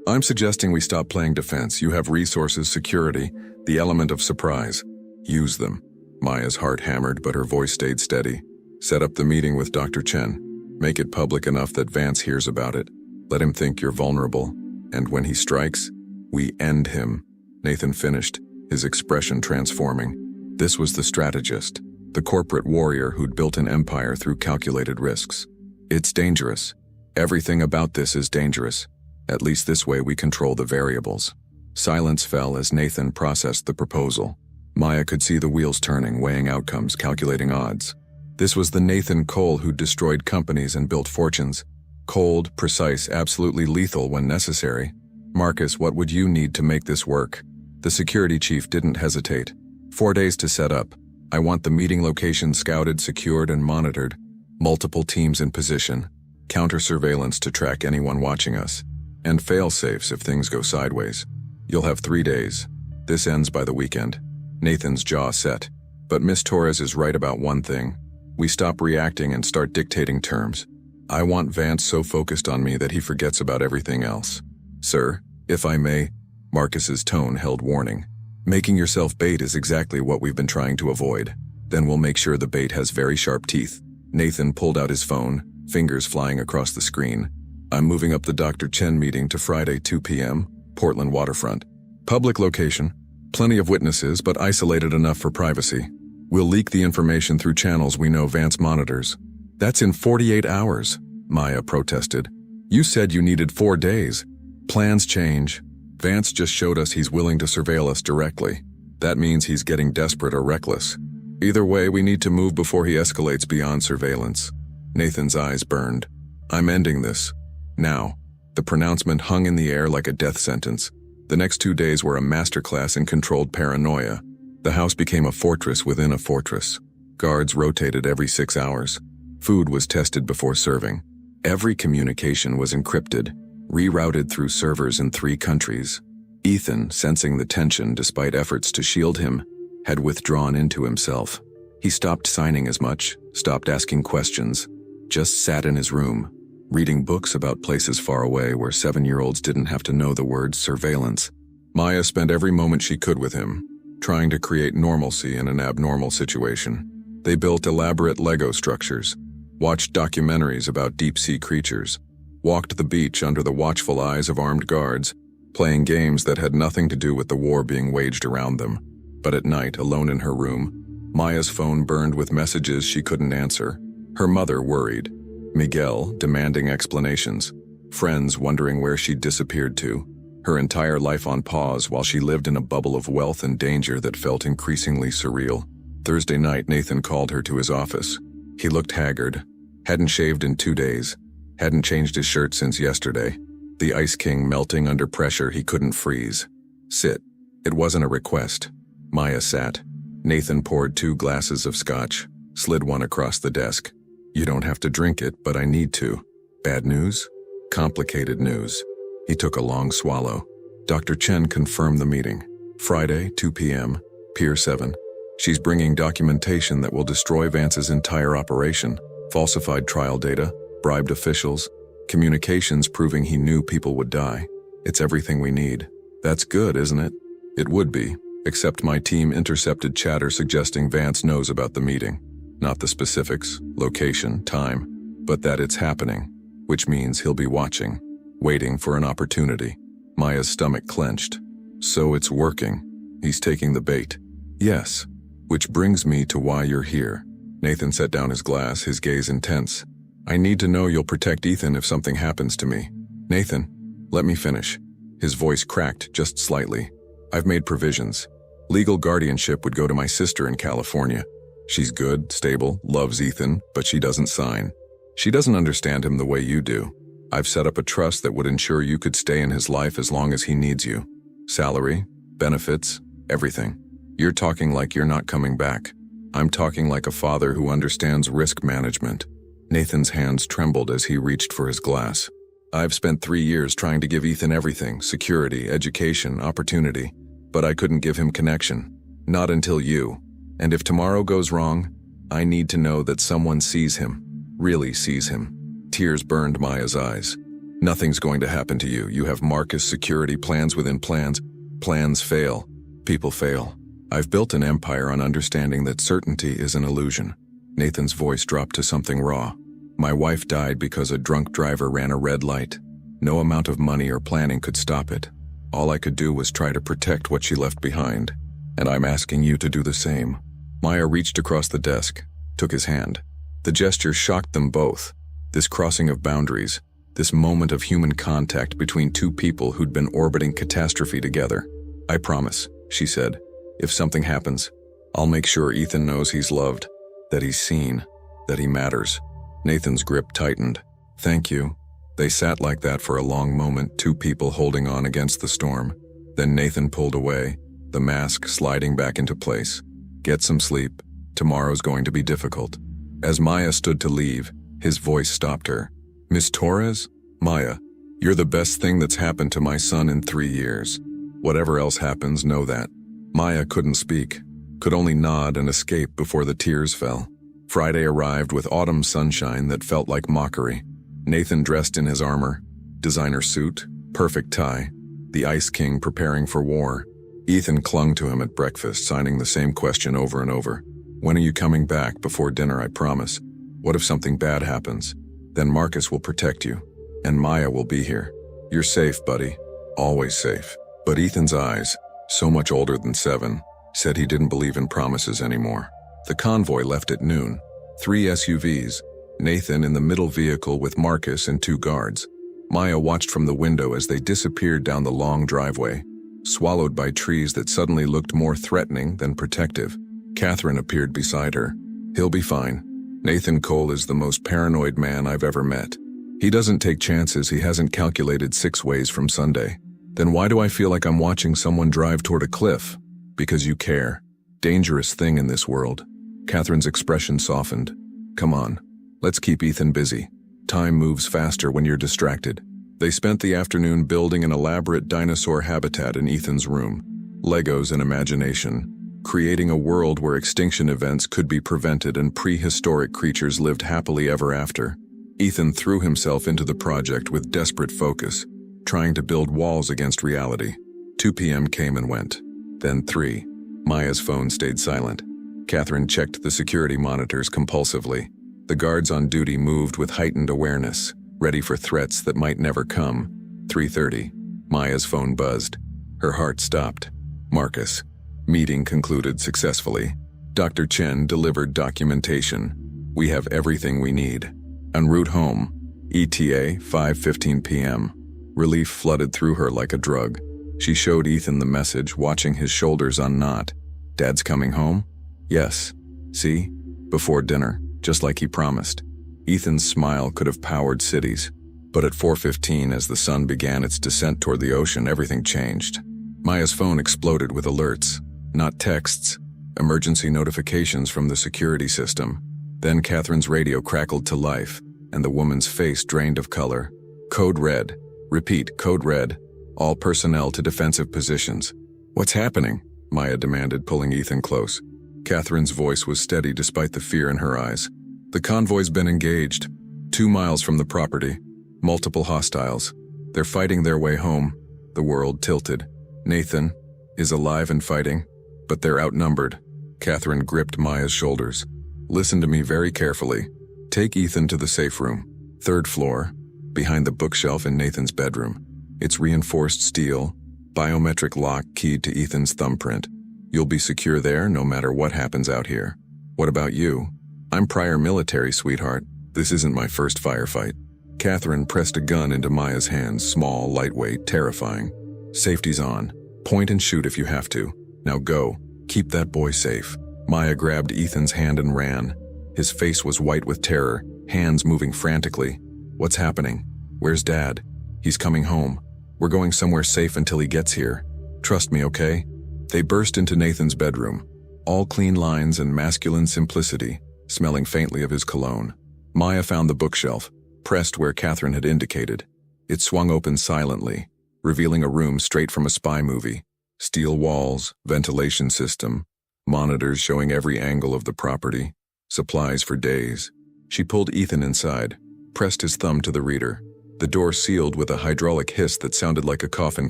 I'm suggesting we stop playing defense. You have resources, security, the element of surprise. Use them. Maya's heart hammered, but her voice stayed steady. Set up the meeting with Dr. Chen. Make it public enough that Vance hears about it. Let him think you're vulnerable. And when he strikes, we end him. Nathan finished, his expression transforming. This was the strategist, the corporate warrior who'd built an empire through calculated risks. It's dangerous. Everything about this is dangerous. At least this way we control the variables. Silence fell as Nathan processed the proposal. Maya could see the wheels turning, weighing outcomes, calculating odds. This was the Nathan Cole who destroyed companies and built fortunes. Cold, precise, absolutely lethal when necessary. Marcus, what would you need to make this work? The security chief didn't hesitate. 4 days to set up. I want the meeting location scouted, secured, and monitored. Multiple teams in position. Counter-surveillance to track anyone watching us. And fail-safes if things go sideways. You'll have 3 days. This ends by the weekend. Nathan's jaw set. But Miss Torres is right about one thing. We stop reacting and start dictating terms. I want Vance so focused on me that he forgets about everything else. Sir, if I may, Marcus's tone held warning. Making yourself bait is exactly what we've been trying to avoid. Then we'll make sure the bait has very sharp teeth. Nathan pulled out his phone, fingers flying across the screen. I'm moving up the Dr. Chen meeting to Friday, 2 p.m., Portland waterfront. Public location. Plenty of witnesses, but isolated enough for privacy. We'll leak the information through channels we know Vance monitors. That's in 48 hours, Maya protested. You said you needed 4 days. Plans change. Vance just showed us he's willing to surveil us directly. That means he's getting desperate or reckless. Either way, we need to move before he escalates beyond surveillance. Nathan's eyes burned. I'm ending this. Now. The pronouncement hung in the air like a death sentence. The next 2 days were a masterclass in controlled paranoia. The house became a fortress within a fortress. Guards rotated every 6 hours. Food was tested before serving. Every communication was encrypted, rerouted through servers in 3 countries. Ethan, sensing the tension despite efforts to shield him, had withdrawn into himself. He stopped signing as much, stopped asking questions, just sat in his room, reading books about places far away where 7-year-olds didn't have to know the word surveillance. Maya spent every moment she could with him, trying to create normalcy in an abnormal situation. They built elaborate Lego structures, watched documentaries about deep-sea creatures, walked the beach under the watchful eyes of armed guards, playing games that had nothing to do with the war being waged around them. But at night, alone in her room, Maya's phone burned with messages she couldn't answer. Her mother worried. Miguel demanding explanations. Friends wondering where she'd disappeared to. Her entire life on pause while she lived in a bubble of wealth and danger that felt increasingly surreal. Thursday night, Nathan called her to his office. He looked haggard. Hadn't shaved in 2 days. Hadn't changed his shirt since yesterday. The Ice King melting under pressure he couldn't freeze. Sit. It wasn't a request. Maya sat. Nathan poured 2 glasses of scotch, slid one across the desk. You don't have to drink it, but I need to. Bad news? Complicated news. He took a long swallow. Dr. Chen confirmed the meeting. Friday, 2 p.m., Pier 7. She's bringing documentation that will destroy Vance's entire operation. Falsified trial data, bribed officials, Communications proving he knew people would die. It's everything we need. That's good, isn't it? It would be, except my team intercepted chatter suggesting Vance knows about the meeting. Not the specifics, location, time, but that it's happening, which means he'll be watching, waiting for an opportunity. Maya's stomach clenched. So it's working. He's taking the bait. Yes. Which brings me to why you're here. Nathan set down his glass, his gaze intense. I need to know you'll protect Ethan if something happens to me. Nathan, let me finish. His voice cracked just slightly. I've made provisions. Legal guardianship would go to my sister in California. She's good, stable, loves Ethan, but she doesn't sign. She doesn't understand him the way you do. I've set up a trust that would ensure you could stay in his life as long as he needs you. Salary, benefits, everything. You're talking like you're not coming back. I'm talking like a father who understands risk management. Nathan's hands trembled as he reached for his glass. I've spent 3 years trying to give Ethan everything, security, education, opportunity, but I couldn't give him connection. Not until you. And if tomorrow goes wrong, I need to know that someone sees him, really sees him. Tears burned Maya's eyes. Nothing's going to happen to you. You have Marcus security plans within plans. Plans fail. People fail. I've built an empire on understanding that certainty is an illusion. Nathan's voice dropped to something raw. My wife died because a drunk driver ran a red light. No amount of money or planning could stop it. All I could do was try to protect what she left behind. And I'm asking you to do the same. Maya reached across the desk, took his hand. The gesture shocked them both. This crossing of boundaries, this moment of human contact between two people who'd been orbiting catastrophe together. I promise, she said, if something happens, I'll make sure Ethan knows he's loved, that he's seen, that he matters. Nathan's grip tightened. Thank you. They sat like that for a long moment, two people holding on against the storm. Then Nathan pulled away, the mask sliding back into place. Get some sleep. Tomorrow's going to be difficult. As Maya stood to leave, his voice stopped her. Miss Torres? Maya, you're the best thing that's happened to my son in 3 years. Whatever else happens, know that. Maya couldn't speak, could only nod and escape before the tears fell. Friday arrived with autumn sunshine that felt like mockery. Nathan dressed in his armor, designer suit, perfect tie, the Ice King preparing for war. Ethan clung to him at breakfast, signing the same question over and over. When are you coming back? Before dinner, I promise. What if something bad happens? Then Marcus will protect you, and Maya will be here. You're safe, buddy. Always safe. But Ethan's eyes, so much older than 7, said he didn't believe in promises anymore. The convoy left at noon. 3 SUVs, Nathan in the middle vehicle with Marcus and 2 guards. Maya watched from the window as they disappeared down the long driveway, swallowed by trees that suddenly looked more threatening than protective. Catherine appeared beside her. He'll be fine. Nathan Cole is the most paranoid man I've ever met. He doesn't take chances he hasn't calculated 6 ways from Sunday. Then why do I feel like I'm watching someone drive toward a cliff? Because you care. Dangerous thing in this world. Catherine's expression softened. Come on, let's keep Ethan busy. Time moves faster when you're distracted. They spent the afternoon building an elaborate dinosaur habitat in Ethan's room. Legos and imagination. Creating a world where extinction events could be prevented and prehistoric creatures lived happily ever after. Ethan threw himself into the project with desperate focus, trying to build walls against reality. 2 p.m. came and went. Then 3. Maya's phone stayed silent. Catherine checked the security monitors compulsively. The guards on duty moved with heightened awareness, ready for threats that might never come. 3:30. Maya's phone buzzed. Her heart stopped. Marcus. Meeting concluded successfully. Dr. Chen delivered documentation. We have everything we need. En route home. ETA, 5:15 p.m. Relief flooded through her like a drug. She showed Ethan the message, watching his shoulders unknot. Dad's coming home? Yes. See? Before dinner, just like he promised. Ethan's smile could have powered cities. But at 4:15, as the sun began its descent toward the ocean, everything changed. Maya's phone exploded with alerts. Not texts. Emergency notifications from the security system. Then Catherine's radio crackled to life, and the woman's face drained of color. Code red. Repeat, code red. All personnel to defensive positions. What's happening? Maya demanded, pulling Ethan close. Catherine's voice was steady despite the fear in her eyes. The convoy's been engaged. 2 miles from the property. Multiple hostiles. They're fighting their way home. The world tilted. Nathan is alive and fighting, but they're outnumbered. Catherine gripped Maya's shoulders. Listen to me very carefully. Take Ethan to the safe room. 3rd floor, behind the bookshelf in Nathan's bedroom. It's reinforced steel, biometric lock keyed to Ethan's thumbprint. You'll be secure there no matter what happens out here. What about you? I'm prior military, sweetheart. This isn't my first firefight. Catherine pressed a gun into Maya's hands, small, lightweight, terrifying. Safety's on. Point and shoot if you have to. Now go. Keep that boy safe. Maya grabbed Ethan's hand and ran. His face was white with terror, hands moving frantically. What's happening? Where's Dad? He's coming home. We're going somewhere safe until he gets here. Trust me, okay? They burst into Nathan's bedroom. All clean lines and masculine simplicity, smelling faintly of his cologne. Maya found the bookshelf, pressed where Catherine had indicated. It swung open silently, revealing a room straight from a spy movie. Steel walls, ventilation system, monitors showing every angle of the property, supplies for days. She pulled Ethan inside, pressed his thumb to the reader. The door sealed with a hydraulic hiss that sounded like a coffin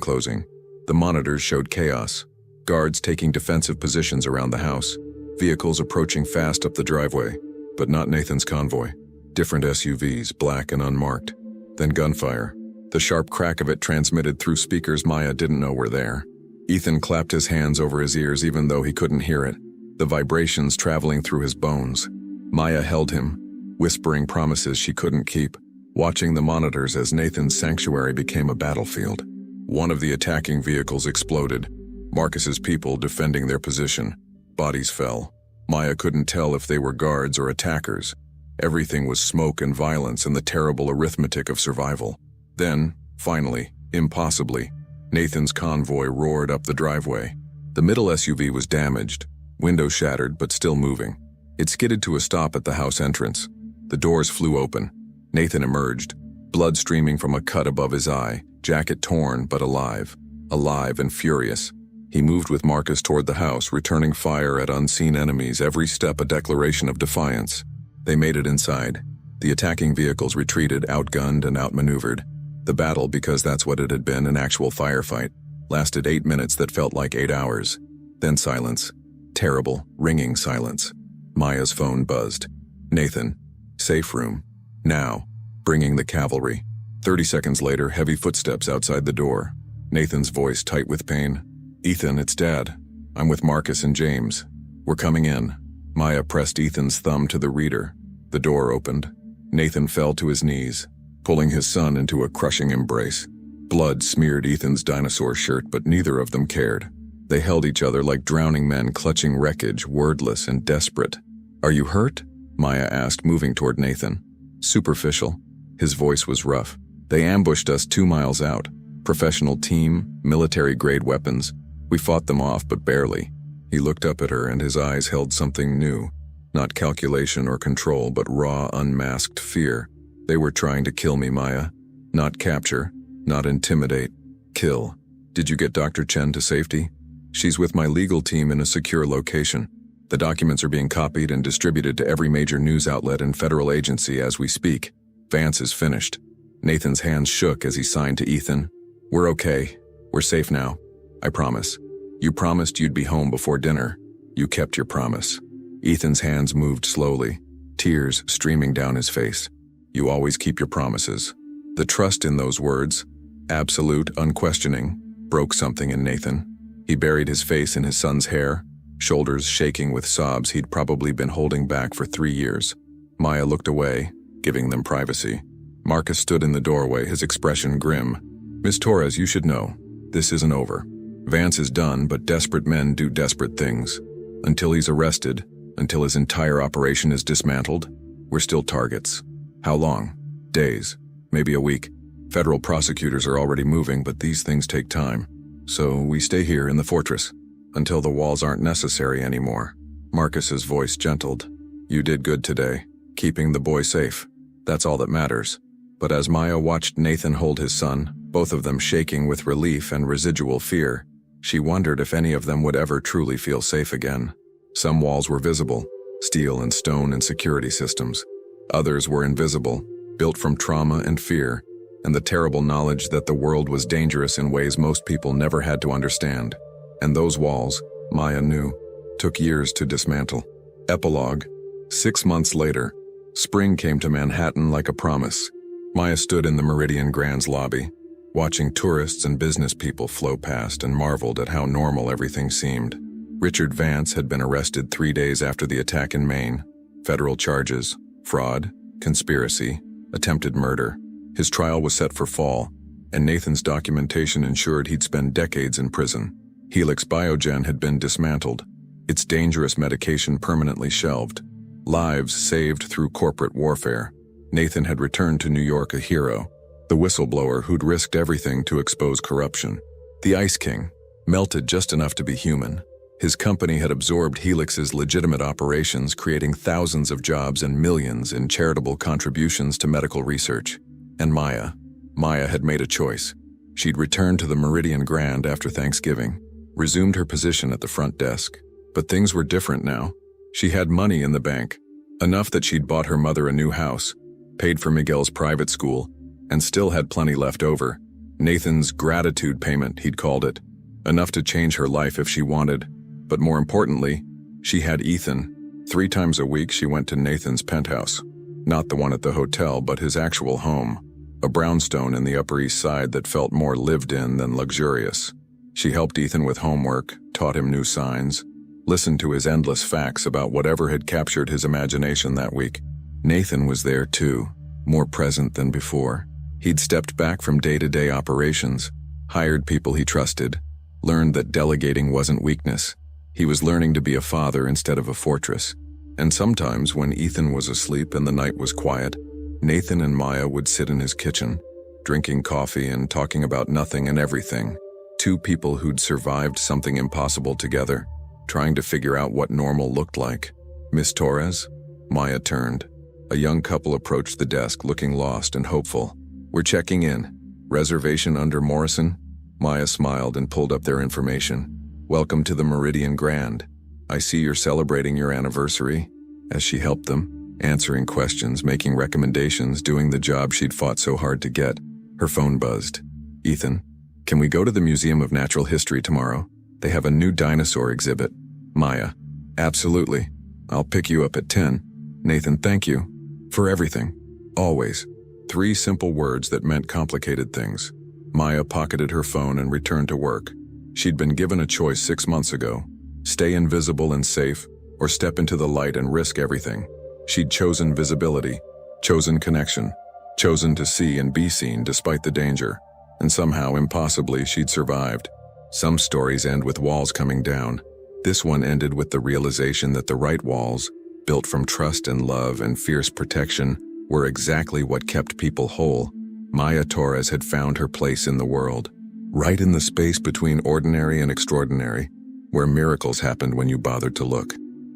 closing. The monitors showed chaos. Guards taking defensive positions around the house. Vehicles approaching fast up the driveway, but not Nathan's convoy. Different SUVs, black and unmarked. Then gunfire. The sharp crack of it transmitted through speakers Maya didn't know were there. Ethan clapped his hands over his ears even though he couldn't hear it, the vibrations traveling through his bones. Maya held him, whispering promises she couldn't keep, watching the monitors as Nathan's sanctuary became a battlefield. One of the attacking vehicles exploded. Marcus's people defending their position. Bodies fell. Maya couldn't tell if they were guards or attackers. Everything was smoke and violence and the terrible arithmetic of survival. Then, finally, impossibly, Nathan's convoy roared up the driveway. The middle SUV was damaged, window shattered but still moving. It skidded to a stop at the house entrance. The doors flew open. Nathan emerged, blood streaming from a cut above his eye, jacket torn but alive and furious. He moved with Marcus toward the house, returning fire at unseen enemies, every step a declaration of defiance. They made it inside. The attacking vehicles retreated, outgunned and outmaneuvered. The battle, because that's what it had been, an actual firefight, lasted 8 minutes that felt like 8 hours. Then silence. Terrible, ringing silence. Maya's phone buzzed. Nathan. Safe room. Now. Bringing the cavalry. 30 seconds later, heavy footsteps outside the door. Nathan's voice tight with pain. Ethan, it's Dad. I'm with Marcus and James. We're coming in. Maya pressed Ethan's thumb to the reader. The door opened. Nathan fell to his knees, pulling his son into a crushing embrace. Blood smeared Ethan's dinosaur shirt, but neither of them cared. They held each other like drowning men clutching wreckage, wordless and desperate. Are you hurt? Maya asked, moving toward Nathan. Superficial. His voice was rough. They ambushed us 2 miles out. Professional team, military-grade weapons. We fought them off, but barely. He looked up at her and his eyes held something new. Not calculation or control, but raw, unmasked fear. They were trying to kill me, Maya. Not capture, not intimidate. Kill. Did you get Dr. Chen to safety? She's with my legal team in a secure location. The documents are being copied and distributed to every major news outlet and federal agency as we speak. Vance is finished. Nathan's hands shook as he signed to Ethan. We're okay. We're safe now. I promise. You promised you'd be home before dinner. You kept your promise. Ethan's hands moved slowly, tears streaming down his face. You always keep your promises. The trust in those words, absolute, unquestioning, broke something in Nathan. He buried his face in his son's hair, shoulders shaking with sobs he'd probably been holding back for 3 years. Maya looked away, giving them privacy. Marcus stood in the doorway, his expression grim. Miss Torres, you should know, this isn't over. Vance is done, but desperate men do desperate things. Until he's arrested, until his entire operation is dismantled, we're still targets. How long? Days. Maybe a week. Federal prosecutors are already moving, but these things take time. So we stay here in the fortress, until the walls aren't necessary anymore. Marcus's voice gentled. You did good today, keeping the boy safe. That's all that matters. But as Maya watched Nathan hold his son, both of them shaking with relief and residual fear, she wondered if any of them would ever truly feel safe again. Some walls were visible, steel and stone and security systems. Others were invisible, built from trauma and fear, and the terrible knowledge that the world was dangerous in ways most people never had to understand. And those walls, Maya knew, took years to dismantle. Epilogue. 6 months later, spring came to Manhattan like a promise. Maya stood in the Meridian Grand's lobby, watching tourists and business people flow past, and marveled at how normal everything seemed. Richard Vance had been arrested 3 days after the attack in Maine. Federal charges: fraud, conspiracy, attempted murder. His trial was set for fall, and Nathan's documentation ensured he'd spend decades in prison. Helix Biogen had been dismantled, its dangerous medication permanently shelved. Lives saved through corporate warfare. Nathan had returned to New York a hero, the whistleblower who'd risked everything to expose corruption. The Ice King, melted just enough to be human. His company had absorbed Helix's legitimate operations, creating thousands of jobs and millions in charitable contributions to medical research. And Maya had made a choice. She'd returned to the Meridian Grand after Thanksgiving, resumed her position at the front desk. But things were different now. She had money in the bank, enough that she'd bought her mother a new house, paid for Miguel's private school, and still had plenty left over. Nathan's gratitude payment, he'd called it, enough to change her life if she wanted. But more importantly, she had Ethan. 3 times a week she went to Nathan's penthouse. Not the one at the hotel, but his actual home, a brownstone in the Upper East Side that felt more lived in than luxurious. She helped Ethan with homework, taught him new signs, listened to his endless facts about whatever had captured his imagination that week. Nathan was there too, more present than before. He'd stepped back from day-to-day operations, hired people he trusted, learned that delegating wasn't weakness. He was learning to be a father instead of a fortress. And sometimes when Ethan was asleep and the night was quiet, Nathan and Maya would sit in his kitchen, drinking coffee and talking about nothing and everything. 2 people who'd survived something impossible together, trying to figure out what normal looked like. "Miss Torres?" Maya turned. A young couple approached the desk, looking lost and hopeful. "We're checking in. Reservation under Morrison?" Maya smiled and pulled up their information. "Welcome to the Meridian Grand. I see you're celebrating your anniversary," as she helped them, answering questions, making recommendations, doing the job she'd fought so hard to get. Her phone buzzed. "Ethan, can we go to the Museum of Natural History tomorrow? They have a new dinosaur exhibit." Maya: "Absolutely. I'll pick you up at 10. Nathan, thank you. For everything. Always." 3 simple words that meant complicated things. Maya pocketed her phone and returned to work. She'd been given a choice 6 months ago: stay invisible and safe, or step into the light and risk everything. She'd chosen visibility, chosen connection, chosen to see and be seen despite the danger. And somehow, impossibly, she'd survived. Some stories end with walls coming down. This one ended with the realization that the right walls, built from trust and love and fierce protection, were exactly what kept people whole. Maya Torres had found her place in the world, right in the space between ordinary and extraordinary, where miracles happened when you bothered to look.